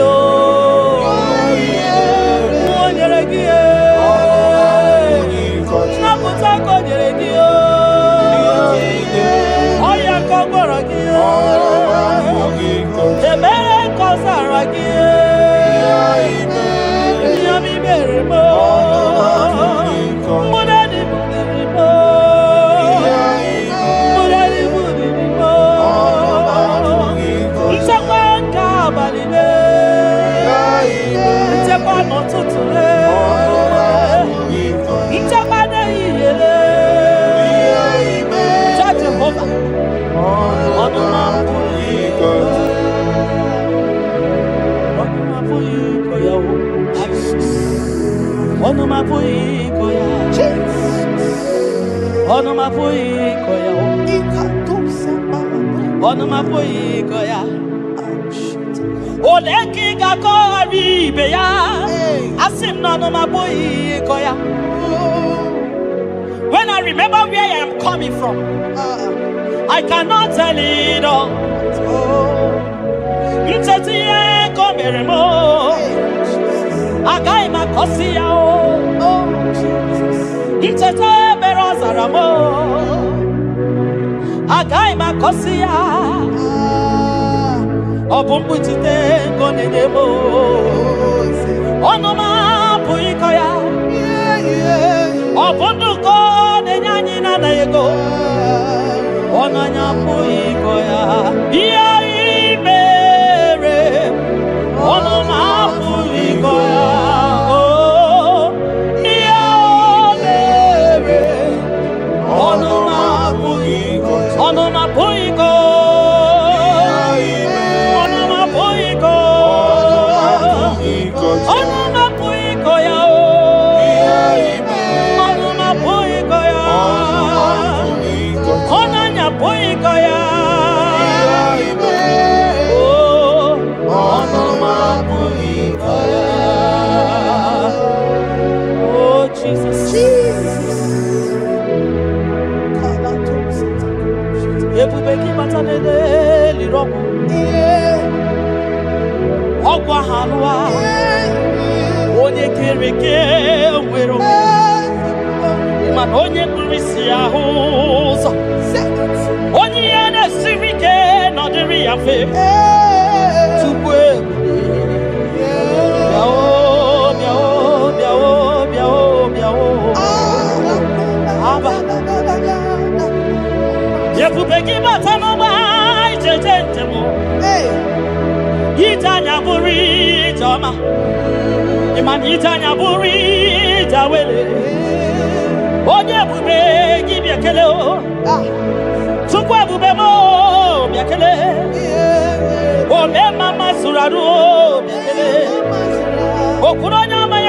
When I remember where I am coming from, I cannot tell it all.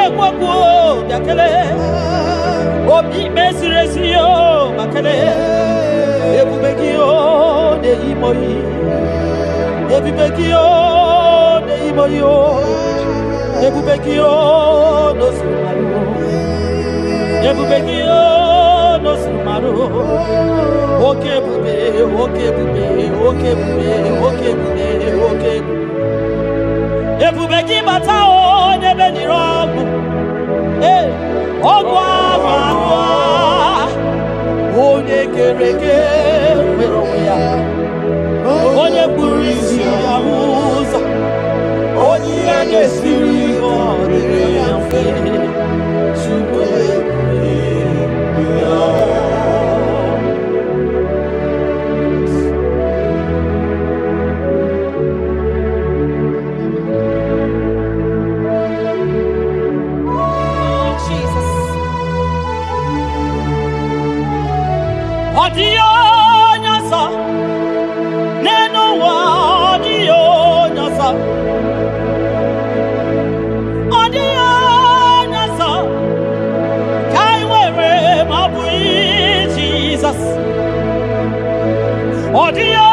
kwakwo yakele obi mesiresi o makele ebubeki o de imoyi ebubeki o de imoyi o ebubeki o no sumaru ebubeki o no sumaru okebube ebubeki bata o nebe ni rogu ogwa manwa onye kereke nwere onwe ya onye kpụrụ isi ya ụzọ onye ihe na-esiri ọ dịrị ya mfe Chukwu ya. Odio nyasa neno wa odio nyasa kai were mabui Jesus odio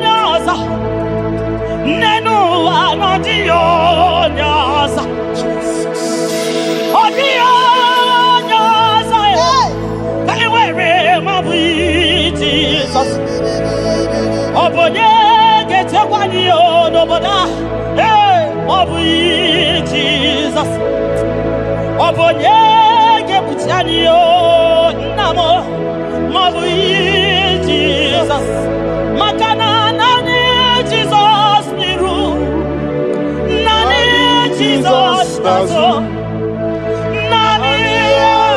nyasa neno wa odio nyasa odio nyasa kai were mabui Jesus obonye getekwani onoboda mabui Jesus obonye gebutiani namo mabui Jesus makana nani Jesus niru nani Jesus nazo nani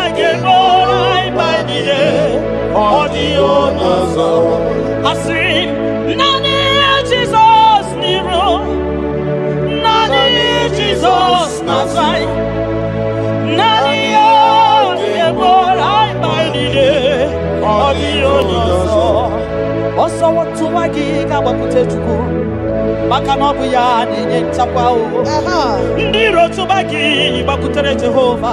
ageborai bainide odio nazo asin nani Jesus niru nani Jesus nazai nani ageborai bainide odio nazo oso watu wagi kabakute chuku maka na ọbụ ya na-enye nchekwa o ndị iro tụba gị gbakwutere Jehova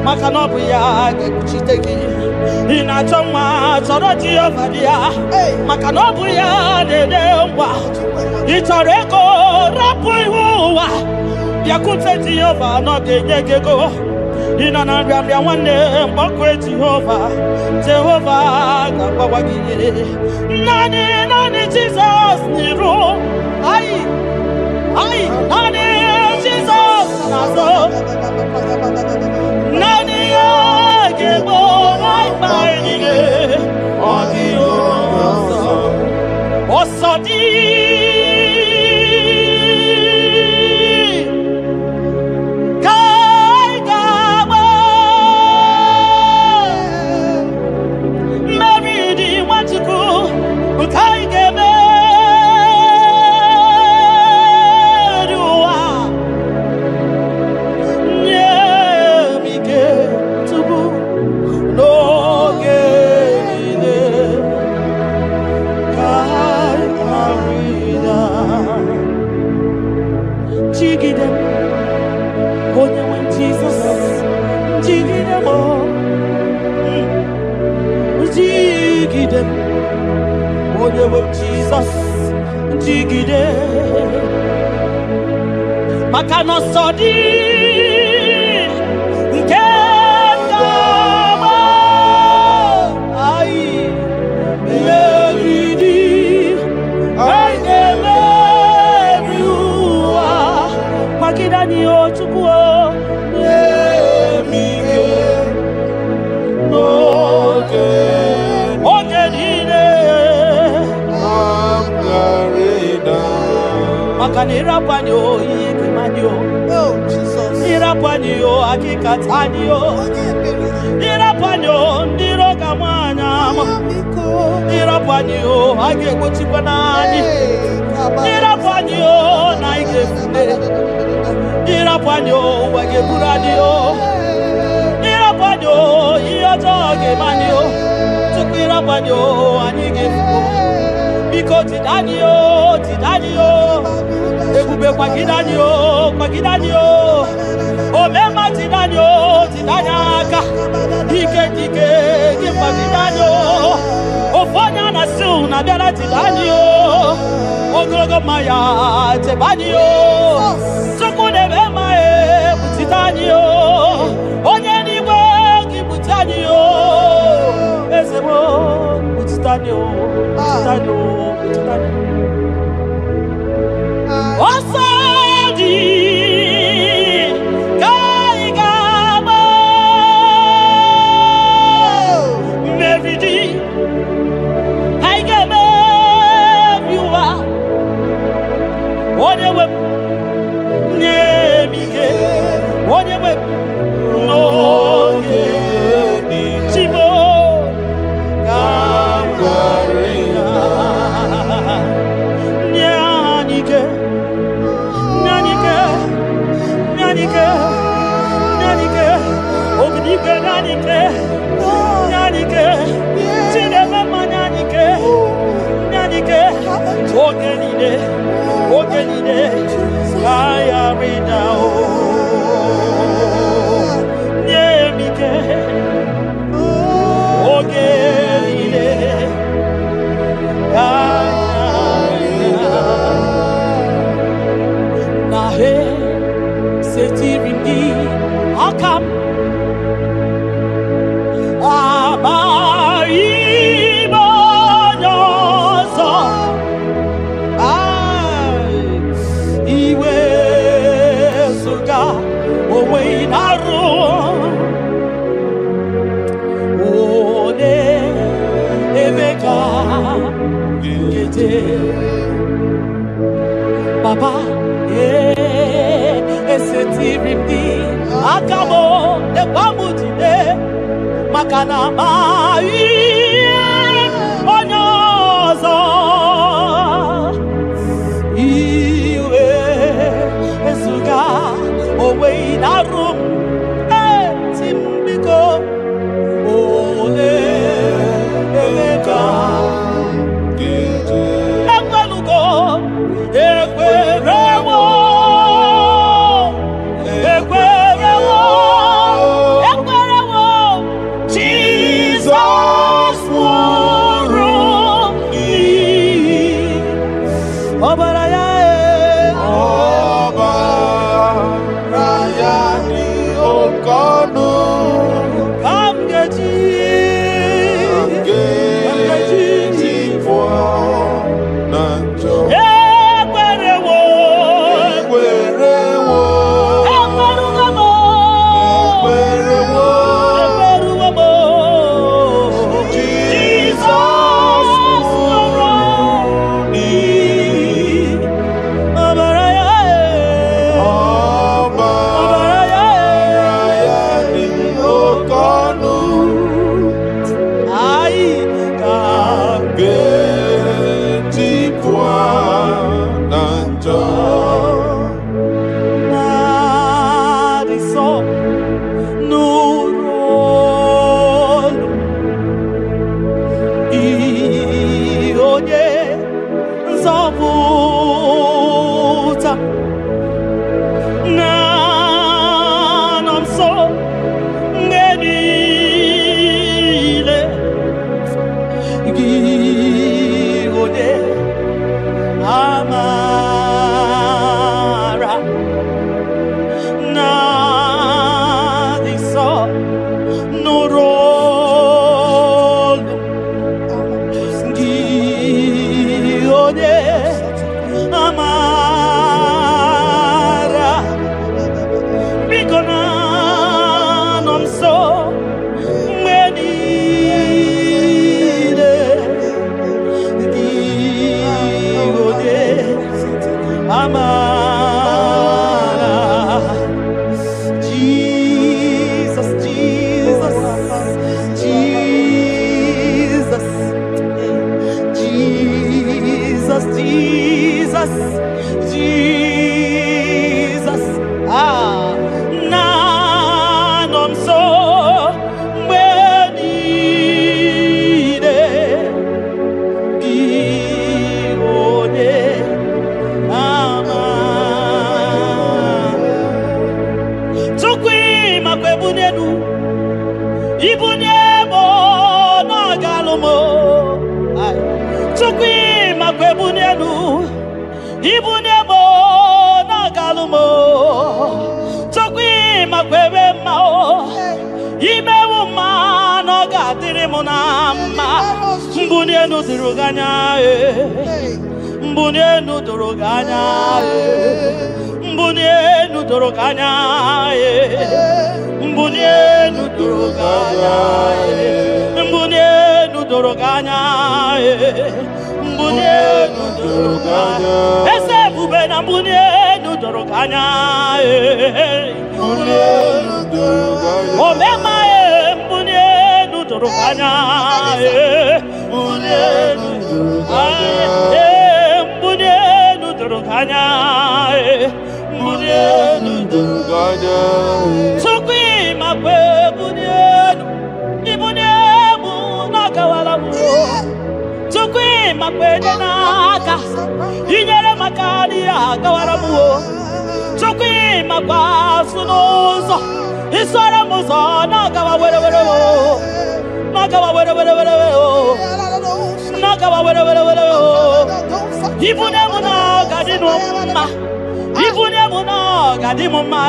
maka na ọbụ ya ga-ekpuchite gị ị na-achọ nwa chọrọ Jehova dị ya maka na ọbụ ya na-enye ngwa ị chọrọ ego rapụ ihu ụwa bịakwute Jehova na ọ ga-enye gị ego ị nọ na nrịanrịa nwanne mgbakwe Jehova ga-agbawa gị naanị Jizọs n'iru ai naanị Jizọs n'azụ naanị ya ga-egbo mkpa niile ọ dịghị ọsọ dị onye nwe Jesus jigide maka na ọsọ dị nke ndama anyị meriri anyị ga-emeri ụwa magide anyị Chukwu nye m ike n'oge maka na ịrapanye ihe kemanye ịrapanye akịkatanye ịrapanye ndị iro ga-amanya ịrapanye a ga-egbochikwa n'anyị ịrapanye na ị ga-efule ịrapanye ụwa ga-eburu anyị ịrapanye ihe ọjọọ ga-emanye tupu ịrapanye anyị ga-efu biko tidani ebube kwagidani omema na biara tibanio ogologo maya tebanio chukwu nebe mae butitanio onye n'igwe gị butanio ezebo butitanio ọsọ dị ka ị ga-agba meridi anyị ga-emebi ụwa onye nwe m nye m ihe onye nwe m n'oge chimo ka m gwara ya nye anyị ike Ognike nanike Chinema nanike Ogenide Kaya ridao Nyemike Ogenide Kaya Nahe Setiringi Akam Abaibonoso Iwe suga Owe inaru Ode Emeka Gete Papa Esetirimdi Akamo Ebamutide Makana mai onyozo iwe esuga owe inarum timbiko ole emeka ekwelugo ekwerewo Jesus Ibunemo nagalumo Chokwi makwebe mao Imewu mano gatiri munama Mbunye nudiruganya Mbunye nuduruganya Mbunye nuduruganya Mbunye nuduruganya Mbunye nuduruganya Mbunye nuduruganya Ese bube na mbunye nuduruganya Mbunye nuduruganya Omema mbunye nuduruganya Mbunye nuduruganya Mbunye nuduruganya Mbunye nuduruganya Sukwi makwe mbunye Ibunye munakawala mu Sukwi makwe naka Inyere makani akawala mu Sukwi makwa sunuzo Isora muzo nakawa were were Nakawa were were were Nakawa were were were Ibunye munakadinu ma Ibunye munakadimu ma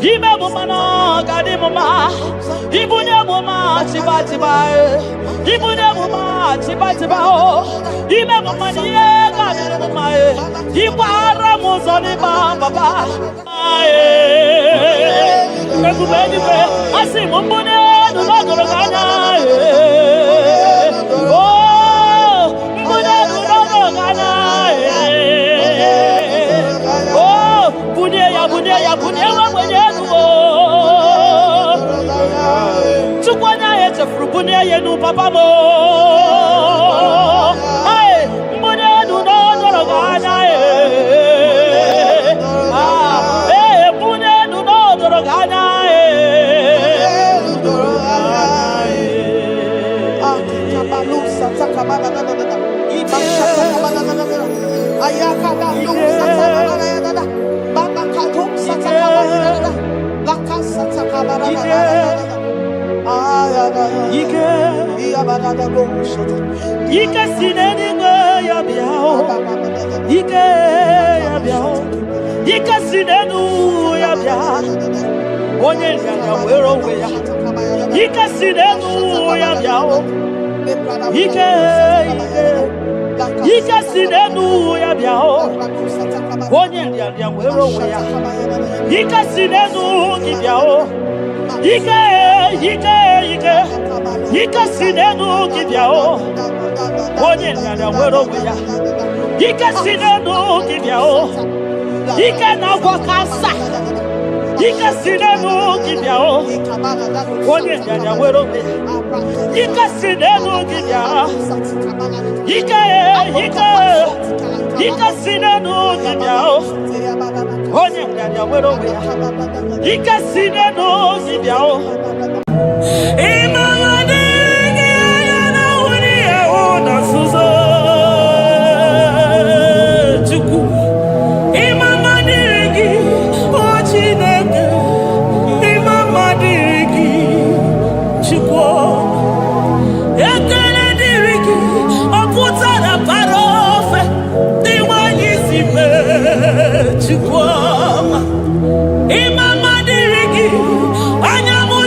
Ibe mumana kadimu ma Ibunye muma chiba chiba Ibunye muma chiba chiba Ibe mumaniye kadimu ma Ibara muzoni baba Ekubeni kwe asi mumbune nunogorogana Oh mbune nunogorogana Oh bunye ya wa bunye nuo Chukwana ye chefru bunye ye nu papa mo Hey mbune nunogorogana Ike sineni ya biao Ike ya biao Ike sinenu ya biao Onye nyanya wero weya Ike sinenu ya biao Ike sinenu ya biao Onye nyanya wero weya Ike sinenu ya biao Ike sinenu ya biao Onye nyanya wero weya Ike sinenu ya biao Ike na wakasa Ike sinenu ya biao Onye nyanya wero weya Ike sinenu ya biao Ike sinenu ya biao Onye nyanya wero weya Ike sinenu ya biao Imama dirigi, anyamu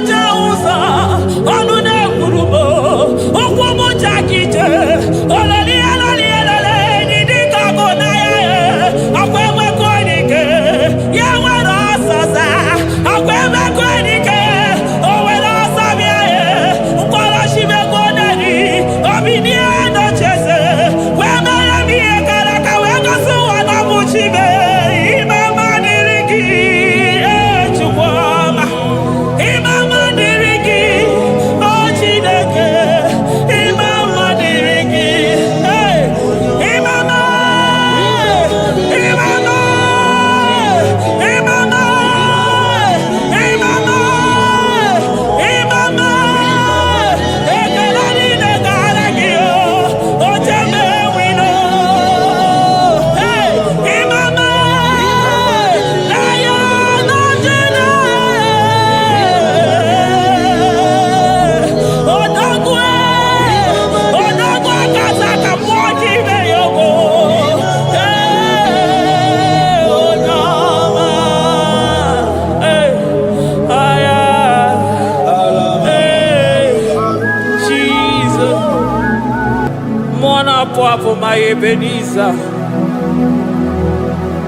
apụ ma Ebenezer.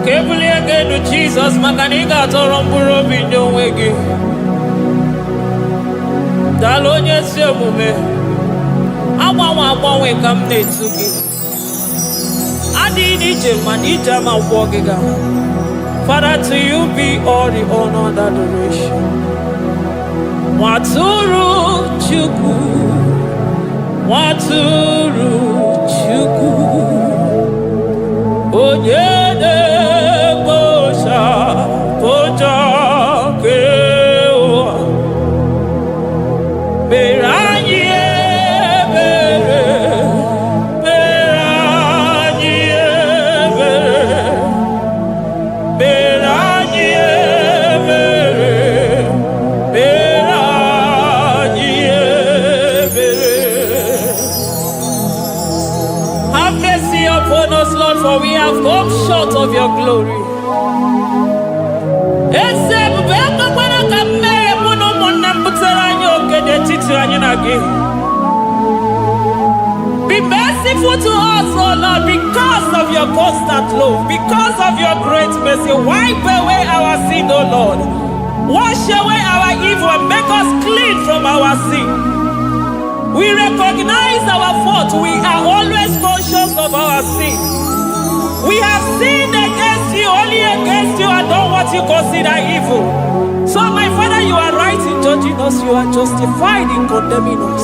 Ka ebulie gị elu Jizọs maka na ị ga-atọrọ mkpụrụ obi ndị onwe gị. Daalụ onye ezi omume. Agbanwe ka m na-etu gị. Adịghị n'ije mana ije ama gwọ gị ga. Father, to you be all the honor and adoration. Nwatụrụ Chukwu, Nwatụrụ Chukwu, onye na-ekpochapụta nke ụwa, mere anyị ebere, mere anyị ebere, mere anyị ebere, mere anyị ebere. Have mercy upon us, Lord, for we have come short of your glory. Be merciful to us, oh Lord, because of your constant love, because of your great mercy. Wipe away our sin, oh Lord. Wash away our evil and make us clean from our sin. We recognize our fault. We are always conscious of our sin. We have sinned against you, only against you, and done what you consider evil. So, my Father, you are right in judging us. You are justified in condemning us.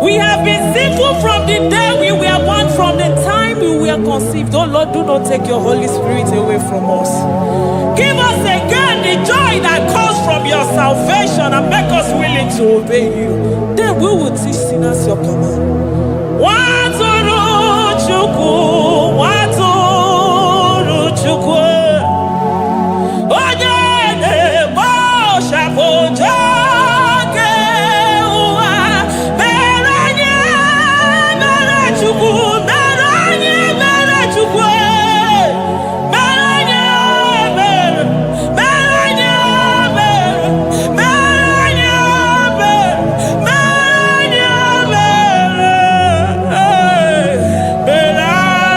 We have been sinful from the day we were born, from the time we were conceived. Oh Lord, do not take your Holy Spirit away from us. Give us again the joy that comes from your salvation and make us willing to obey you. Then we will teach sinners your command. Nwatụrụ Chukwu, Nwatụrụ Chukwu, onye na-ekpochapụta nke ụwa, mere anyị ebere Chukwu, mere anyị ebere Chukwu, mere anyị ebere, mere anyị ebere, mere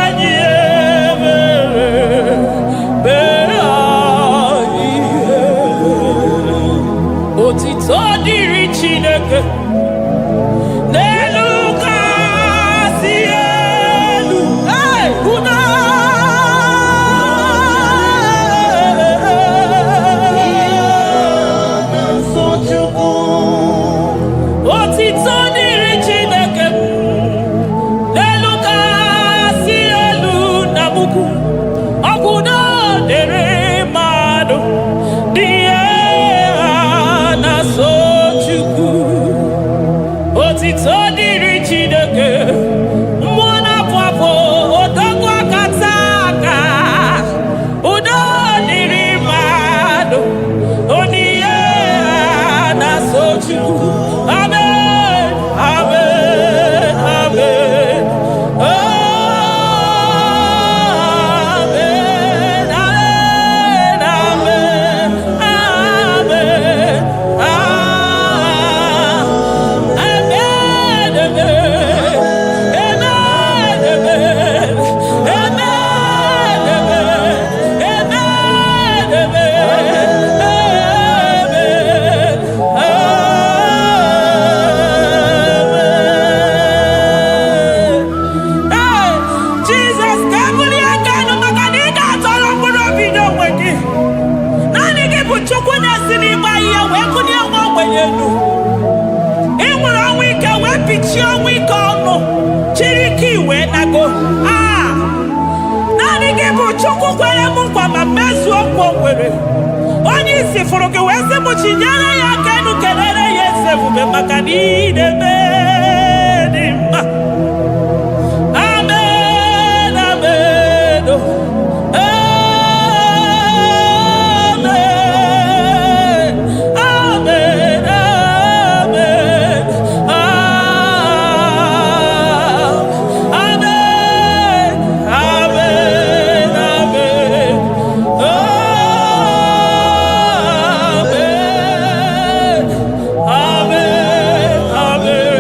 anyị ebere, mere anyị ebere. Otito dịrị Chineke n'elu kasị elu. Una otito dịrị Chineke n'elu kasị elu na mukwu. Ọgwụdo dịrị mmadụ dị na-so Chukwu. Otito dịrị Chineke, mmụọ na-apụ apụ, odogwu akata aka. Udo dịrị mmadụ, onyinye na-so Chukwu. Amen, amen, amen. Amen, amen, amen, amen, Jesus, kabuli agano maka na ị ga-atọrọ mkpụrụ obi n'onwe gị. Naanị gị bụ Chukwu na-esi n'ịgba ihe wee kụnye nwa ogbenye elu. Ị nwere ọnwụ ike wee pichie ọnwụ ike ọnụ, chiri ike iwe nago. Naanị gị bụ Chukwu kwere m nkwa ma mezuo nkwa o kwere. Onye isi fụrụ gị wee sị m chinyere ya aka enu, kelere ya eze ebube maka na ị na-eme dị mma. Amen, amen, oh. Amen, amen, amen, amen, amen, amen, amen, amen, amen.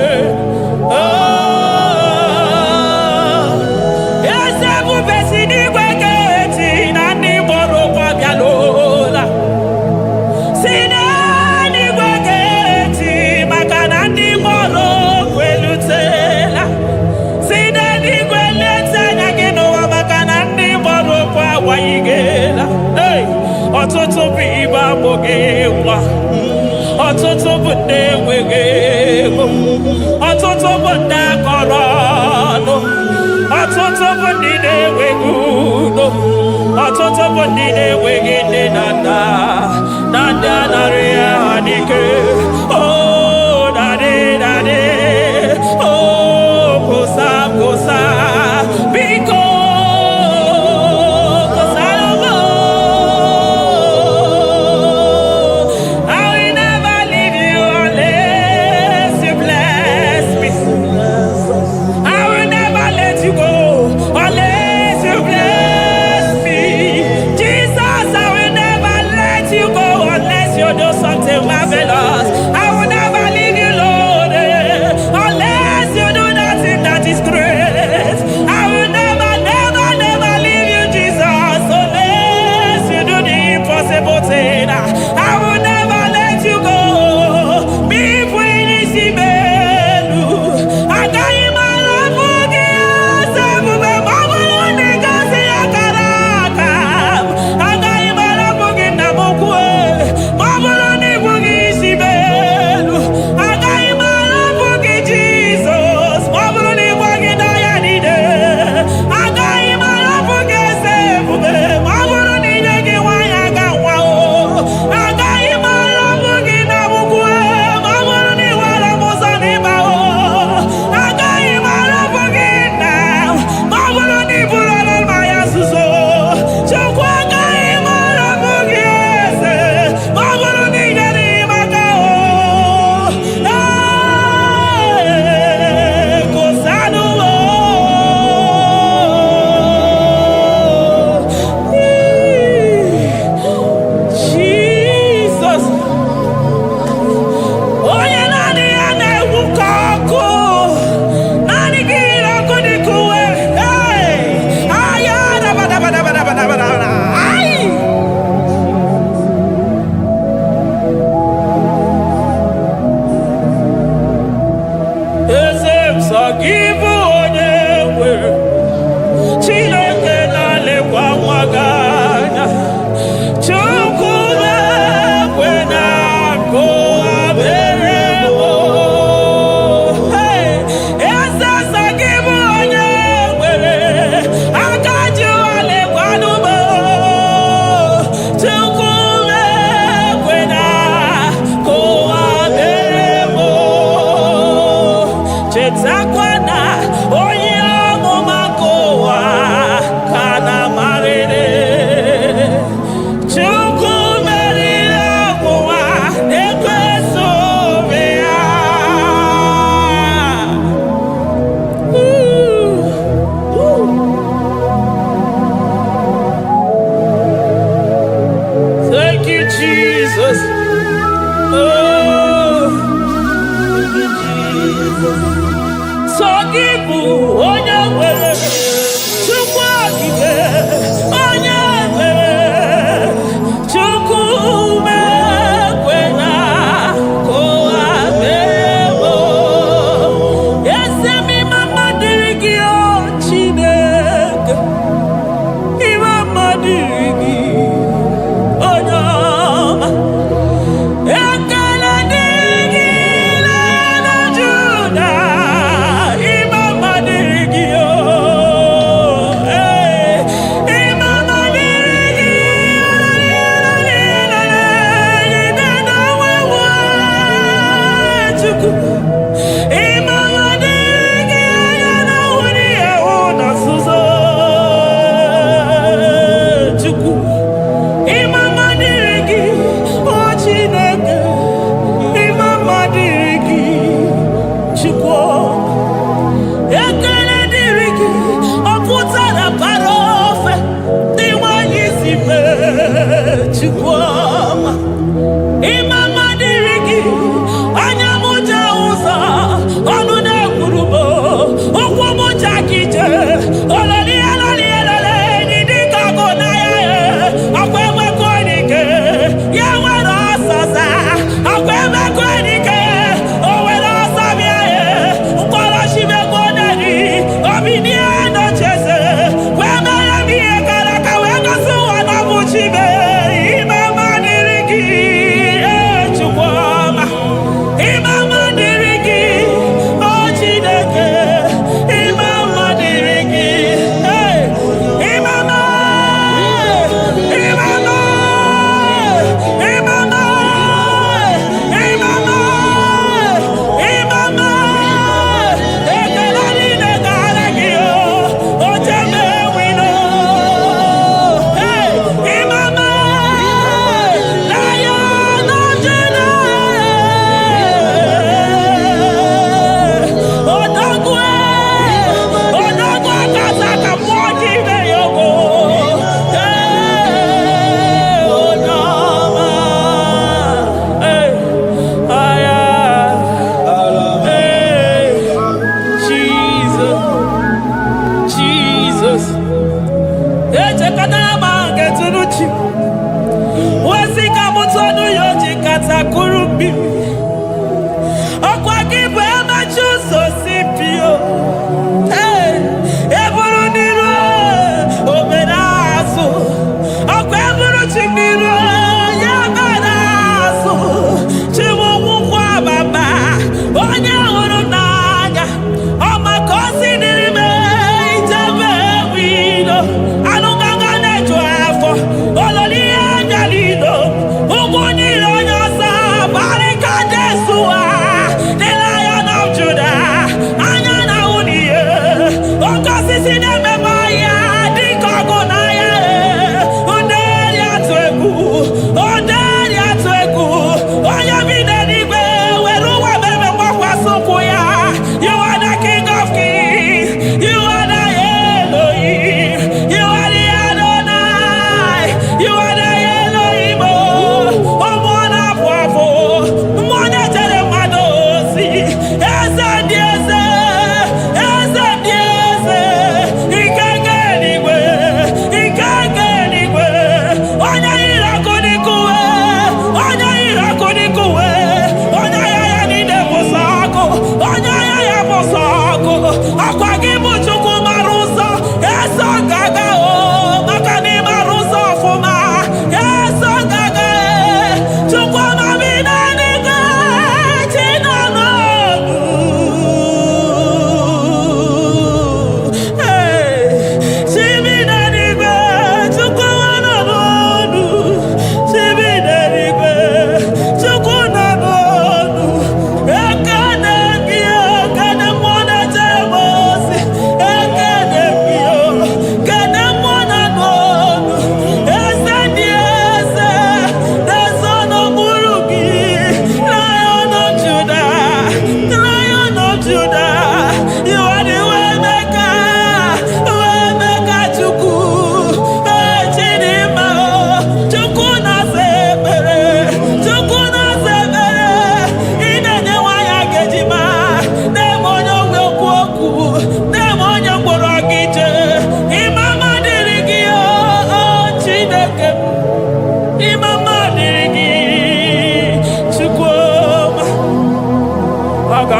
bunde wege ọtụtụ bunde akọrọ ọnụ ọtụtụ bunde na-enweghị udo ọtụtụ bunde na-enweghị nne na nna na ndị anarị ya n'ike Imama dirigi, anyamuja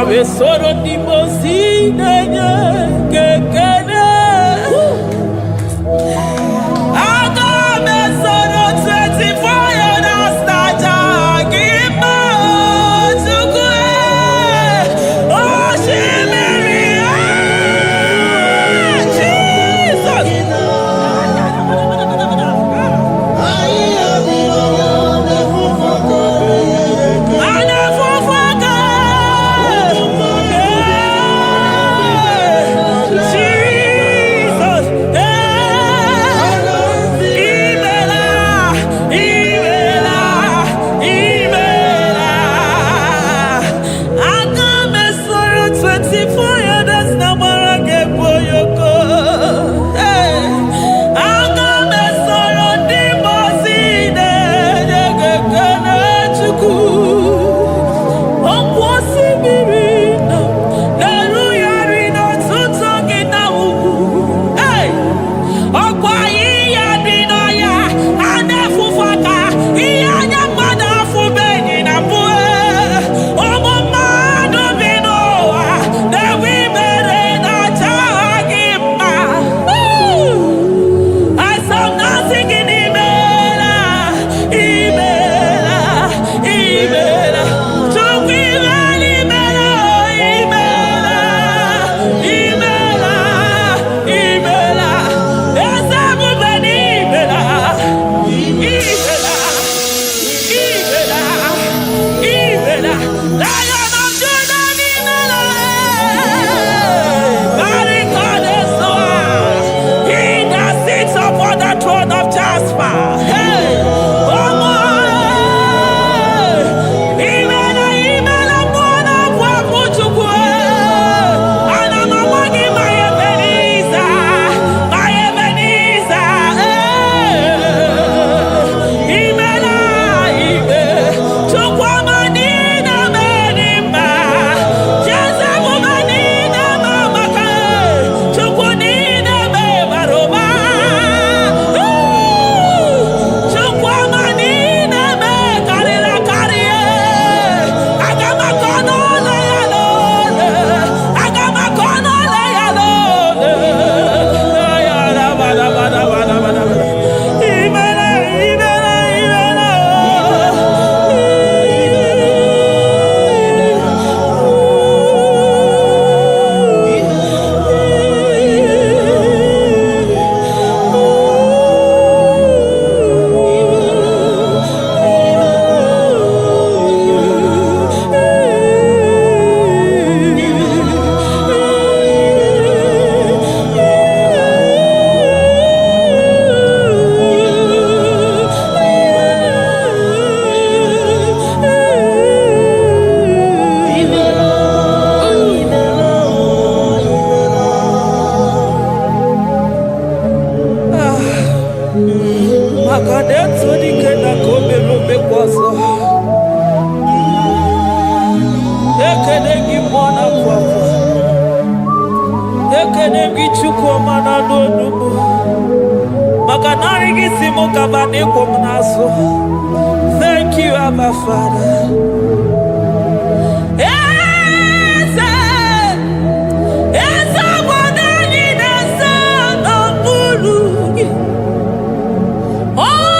we soro di mosi nenye kekene. Aga me soro 24 years naja gima tukwe. Oh shimiri Jesus. Thank you, Abba Father. Oh,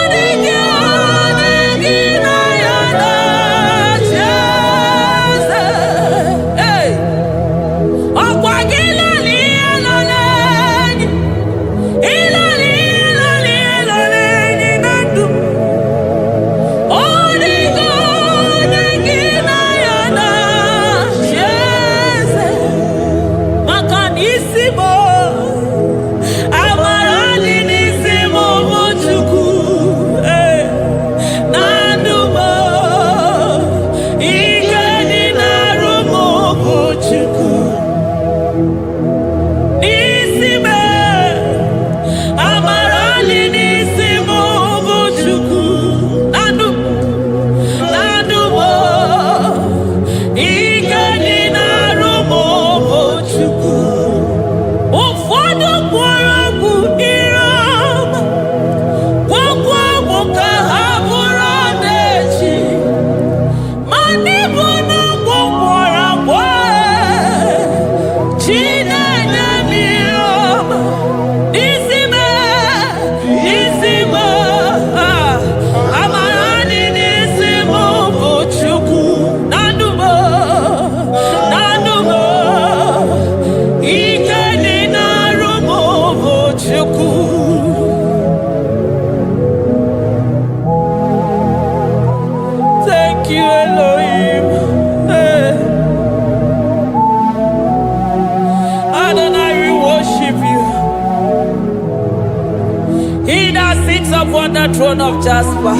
stone of Jasper.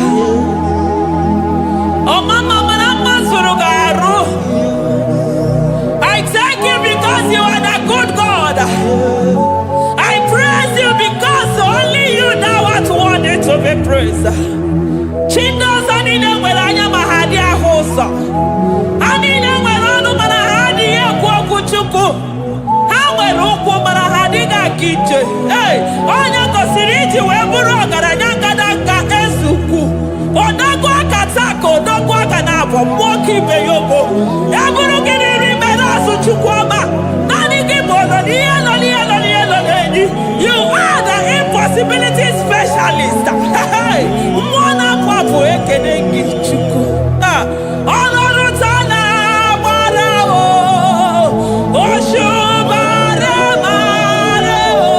Oh, Mama, I thank you because you are the good God. I praise you because only you now are worthy to be praised. Chindos anine welanya mahadi ahosa. Anine welanu manahadi ekwoku chuku. Hawe rukwu manahadi ga kije. Hey, onya kosiriji weburu ogaranya kadanga esuku. Odagwa katako, odagwa kanabo, mwoki beyobo. Yaburu gini rimena suchukwama. Nani gibono, you are the impossibility specialist. Mwana papu ekenengi chuku. Olorutana marao. Oshubara marao.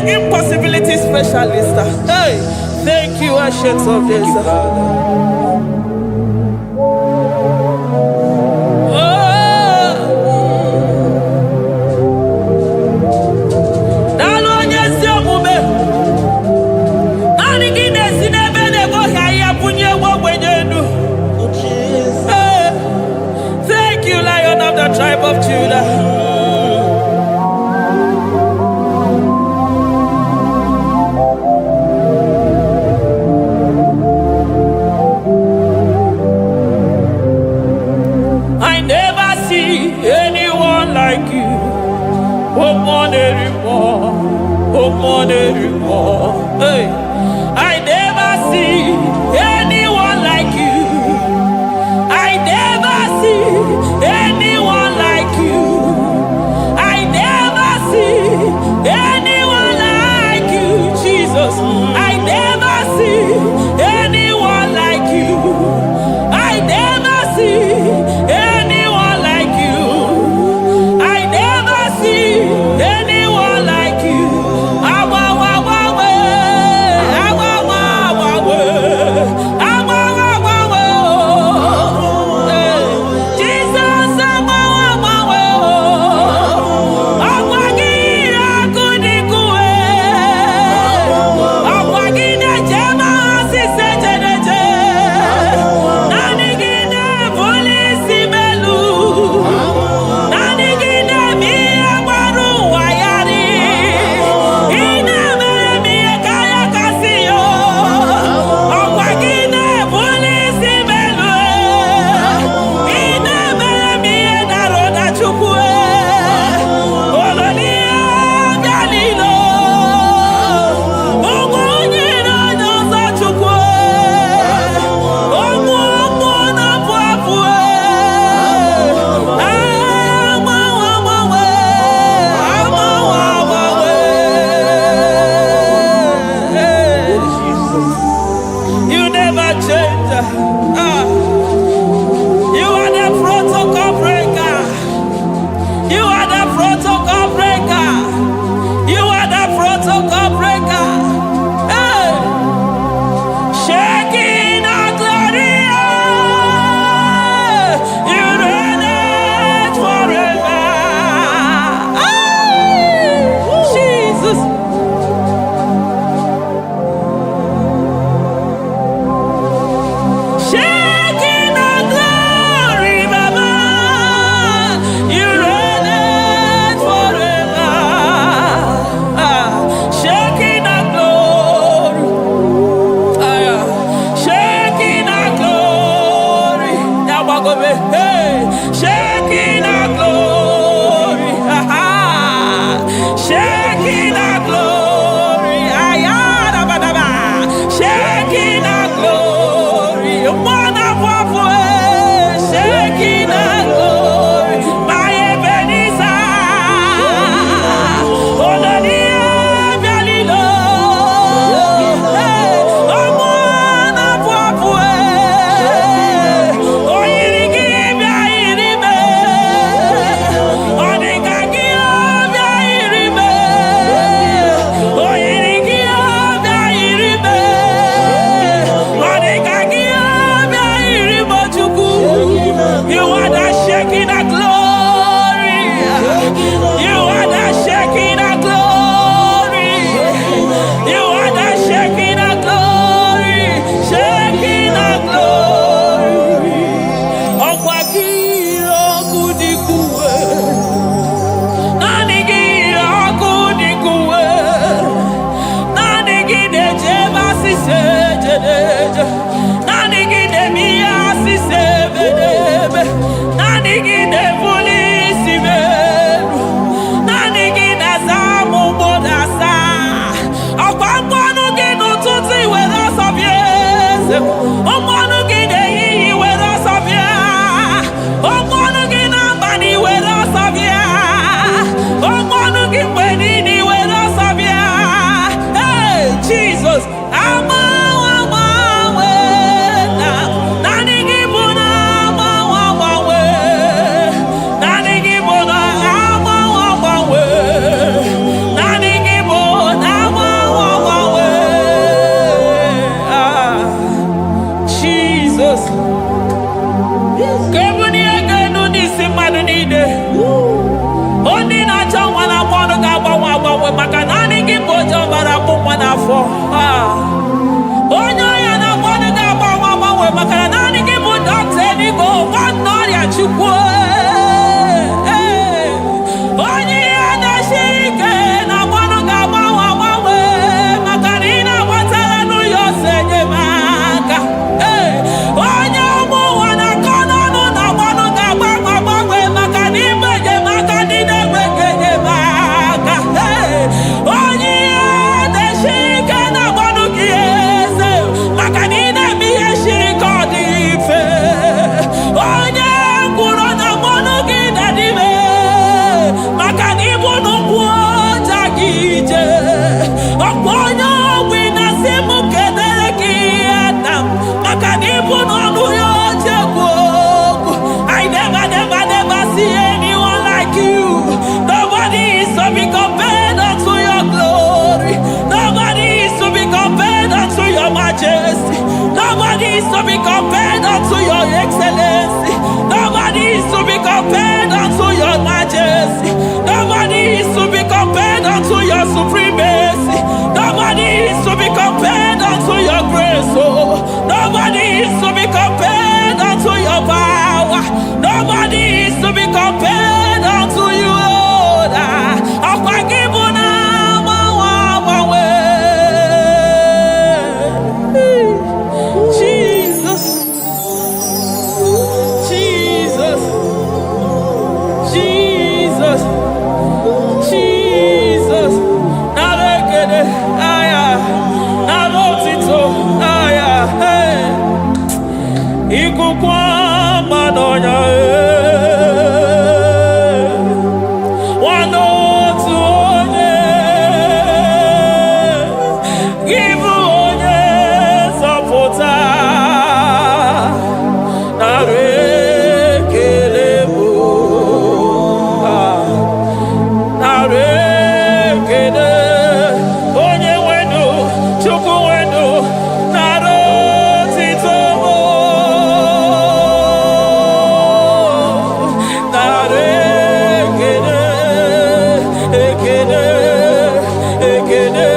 Impossibility specialist. Hey, thank you, Ancient of Days. Thank you, Lion of the tribe of Judah. Hey, I never see anyone like you. I never see anyone like you. I never see anyone like you, Jesus. I never see anyone like you. I never see anyone like you. I never see anyone like you. Kebuni aganu nisi madu nide. Oni na changwa na mwana gaba maka nani kibojo barabu mwana fo. Onyo ya na mwana gaba maka nani kibojo teni go mwana ya chukwe. Onyi ya na shike na mwana gaba maka nina watala nu yose maka. Onyo mu wana kono nu na mwana gaba maka nima maka nina weke maka. Onyi ya na shike na mwana kiese maka nina miye shirika dife. Onye nguro na mwana gida dive maka nibu nukwo jagije. Oponyo wina simu kedere kiyata maka nibu nonu yo jegwogu. I never see anyone like you. Nobody is to be compared unto your glory. Nobody is to be compared unto your majesty. Nobody is to be compared unto your excellency. Nobody is to be compared unto your majesty. Nobody is to be compared unto your supremacy. Nobody is to be compared unto your grace. Oh, nobody is to be compared unto your power. Nobody is to be compared unto you, Lord. Jesus, Jesus, Jesus, Jesus. Narekede, aya, narotito, aya, hey. Ikukwa madonya, wanotu onye, givu onye sapota, narekele bo, narekele, onye wendo, chuku wendo, narotito mo, narekele, ekele, ekele,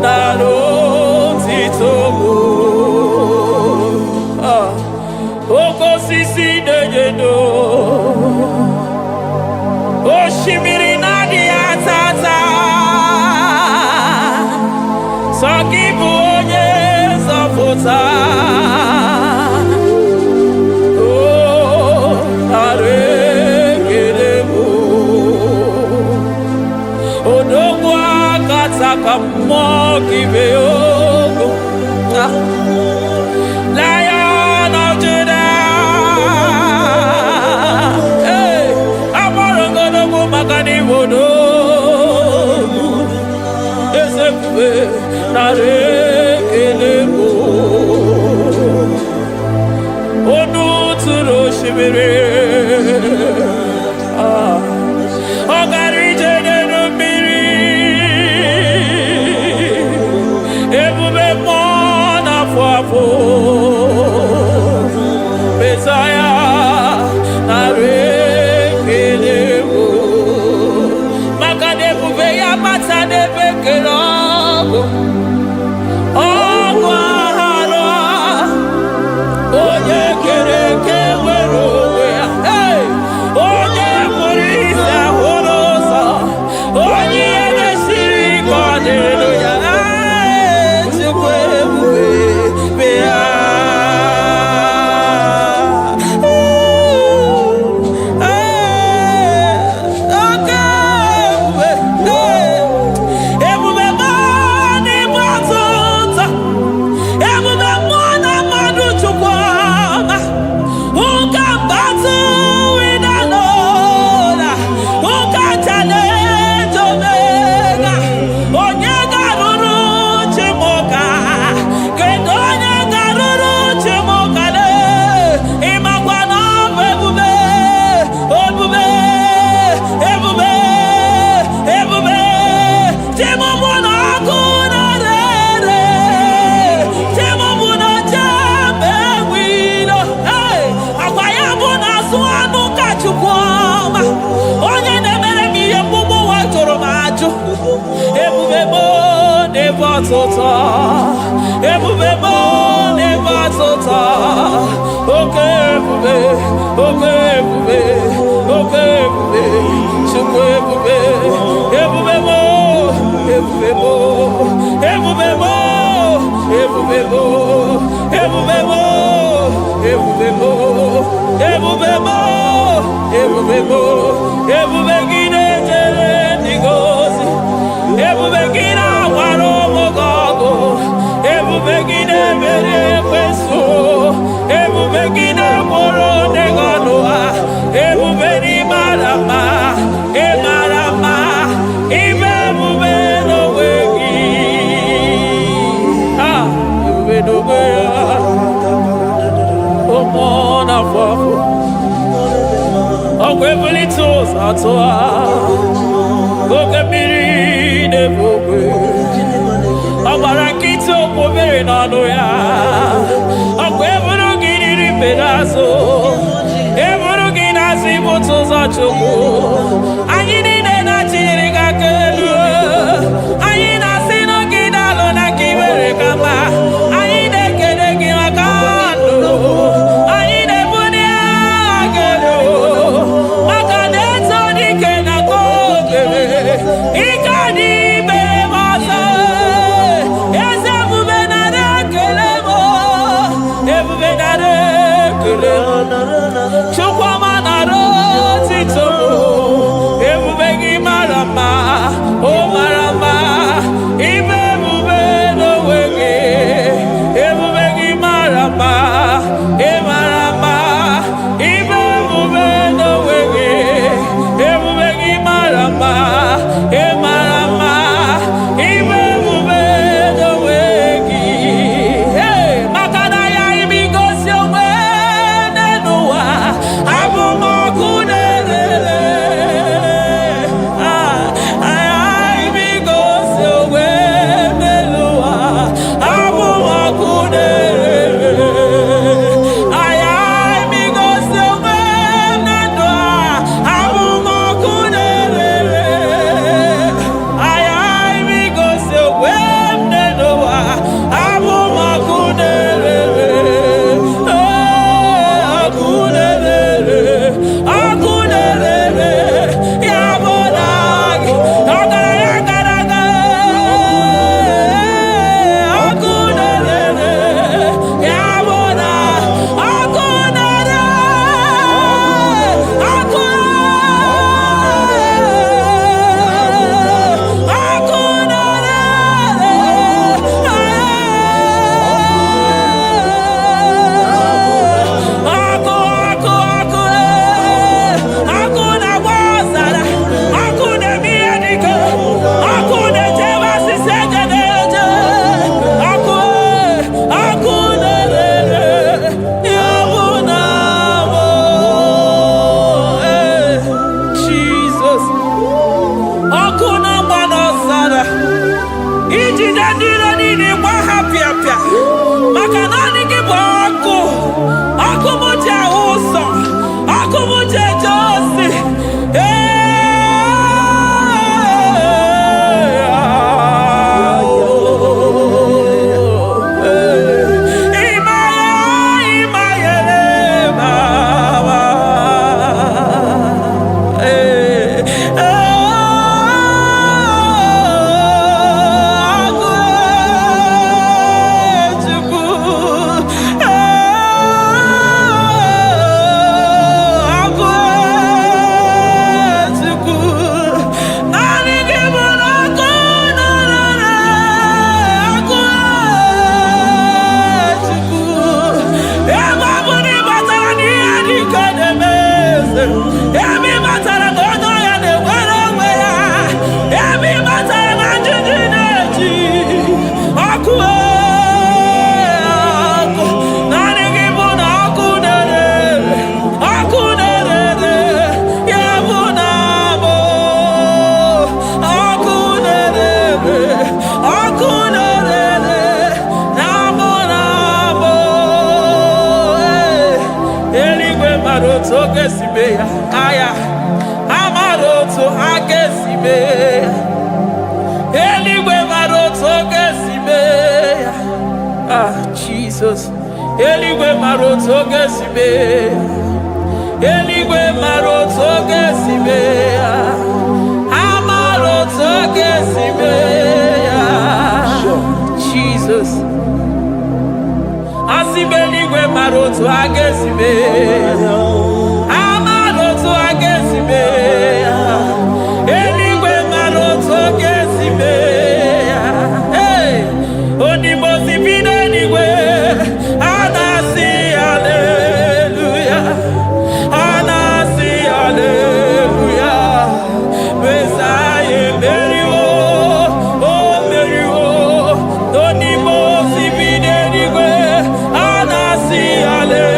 narotito mo. Oko sisi dejedo, oshimiri nadi atata, sakibu onye zapota, oh, arekelebo, odogwa kataka mokibe ogo, Lion of Judah, hey, amorogodo makani wodo, esekwe narekelebo, onu turo shimere, ogari jene numbiri, ebube mona fuafo. Messiah, narekelebo, makade buve ya mata de bekerogo, ogwa haro, oye kereke wero we n'ịgbatụta ebube mo n'ịgbatụta oke ebube oke ebube oke ebube chukwu ebube ebube mo ebube mo ebube mo ebube mo ebube mo ebube mo ebube mo ebube mo ebube gị na-ejere ndị gozi ebube gị na-agwara ụmụ gị ọgụ ebube gị na-emeri ekwensu ebube gị na-agboro ndị gị ọnụ ha ebube n'ịmara mma ịmara mma ime ebube n'onwe gị ebube n'onwe ya ụmụ n'afọ afọ ọgwụ ebulite ụzọ atụ ha oke mmiri na-ebu ogwe ọ gbara nkịtị okwu mere n'ọnụ ya ọgwụ eburu gị riri mbe n'azụ eburu gị n'azụ ibute ụzọ chukwu anyị niile na-achịrị gị aka elu anyị na-asị n'oge na-alụ na ka imere ka mma anyị na-ekele gị maka ndụ anyị na-ebunye agha elu maka na-eto dike na ka obere ike dị mere m ọzọ eze ebube nara ekele m ebube nara ekele chukwuma nara otito ebube gị mara mma o mara mma ibe ebube n'onwe gị ebube gị mara mma ị mara mma ibe ebube n'onwe gị ebube gị mara mma ị mara mma ibe ebube n'onwe gị maka na ya ime igosi onwe n'ụwa abụmọkụ na-erere ime igosi onwe n'ụwa abụmọkụ na-erere ime igosi onwe na ndụ abụmọkụ na-erere ime igosi onwe n'ụwa abụmọkụ na-erere ọkụ na-erere ọkụ na-erere ya bụ na gị ọgaranya gara aga ọkụ na-erere ya bụ na ọkụ na-erere ọkụ ọkụ na-agba ọzara ọkụ na-eme ihe dike ọkụ na-ejebe asịsị egede eje ọkụ na-erere ya bụ na bụ Jizọs ọkụ na-agba n'ọzara ijide ndị iro niile gba ha pịapịa maka naanị gị bụ ọkụ ọkụ m ji ahụ ụzọ ọkụ m ji eje ozi ebe batara na onye ọya na-enwere onwe ya ebe batara na njiji na-eji ọkụ ọkụ naanị gị bụ na ọkụ na-erere ya bụ na bụ ọkụ na-erere na bụ eluigwe mara otu oge si mee ya aya amara otu aka esi mee ya eluigwe mara otu oge si Eligwe maroto gesibe. Eligwe maroto gesibe. Amaroto gesibe. Jesus. Asibe eligwe maroto agesibe. Amaroto agesibe. Eligwe maroto gesibe. Hey, onimosi bide eligwe. Anasi hallelujah. Anasi hallelujah. Messiah Meriwo. Oh Meriwo. Onimosi bide eligwe. Anasi hallelujah.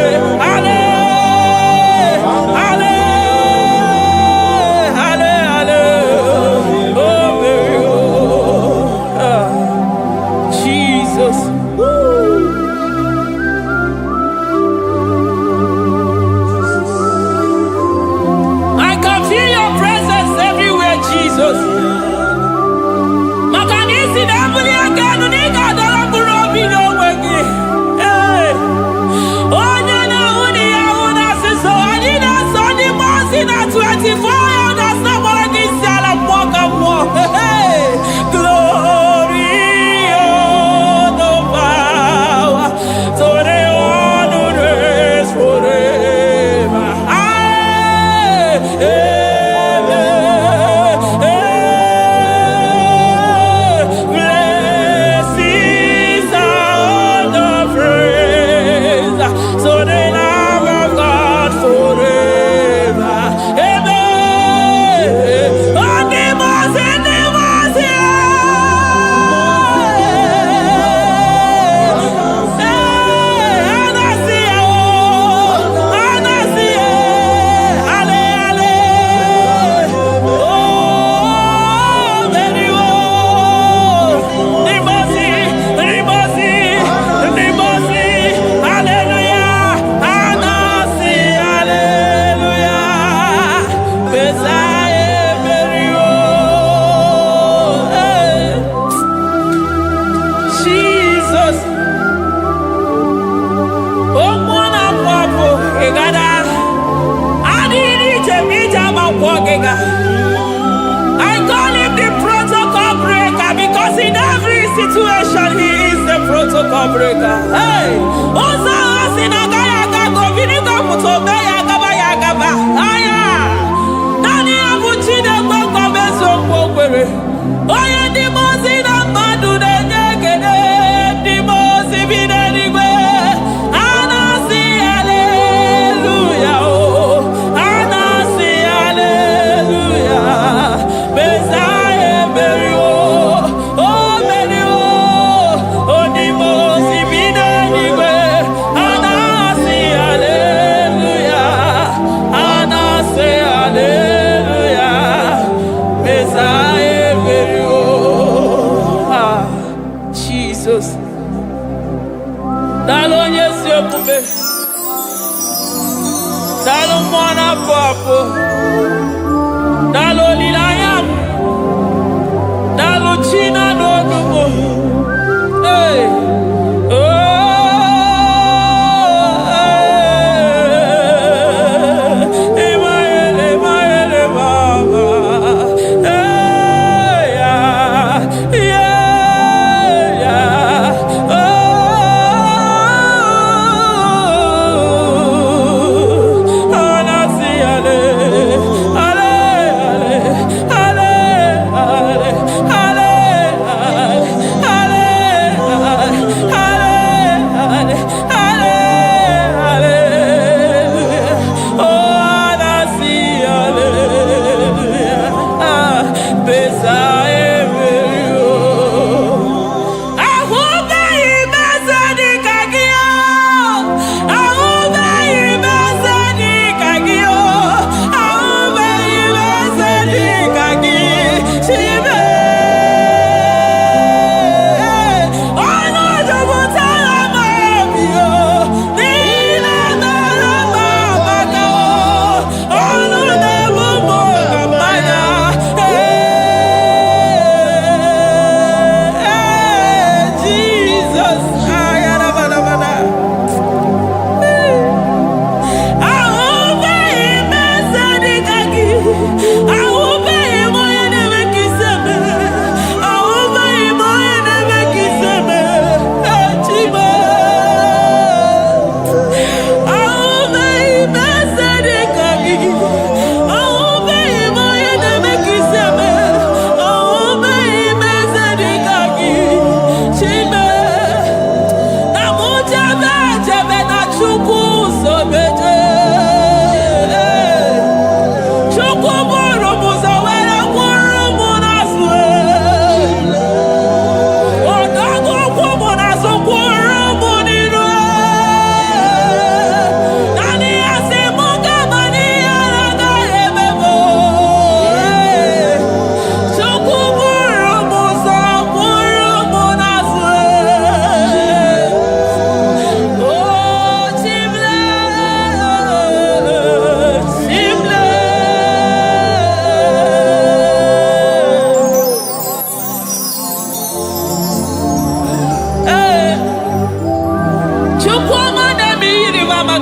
I call him the protocol breaker because in every situation he is the protocol breaker. Hey, Osa Asinaga Yaga Vinika Mutobe Yagaba Yagaba. Aya, Nani Abuchina Gomezo Pogwere. Oya Dimozina Madu de Negede, Dimozi Vinanigwe. Anasi hallelujah. Anasi hallelujah. Messiah Meriwo. Oh Meriwo. Oh Dimozi Vinanigwe. Anasi hallelujah. Anasi hallelujah. Messiah Meriwo. Ah, Jesus. Dalo Yesu okube. Dalo mwana papo. Dalo lilayam. Dalo china nodumo. Hey. Oh. Emaele baba. Hey yeah. Yeah. Oh. Anasi ale.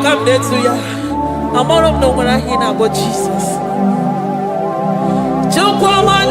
come there to ya. I'm all of no when I hear about Jesus. Chukwama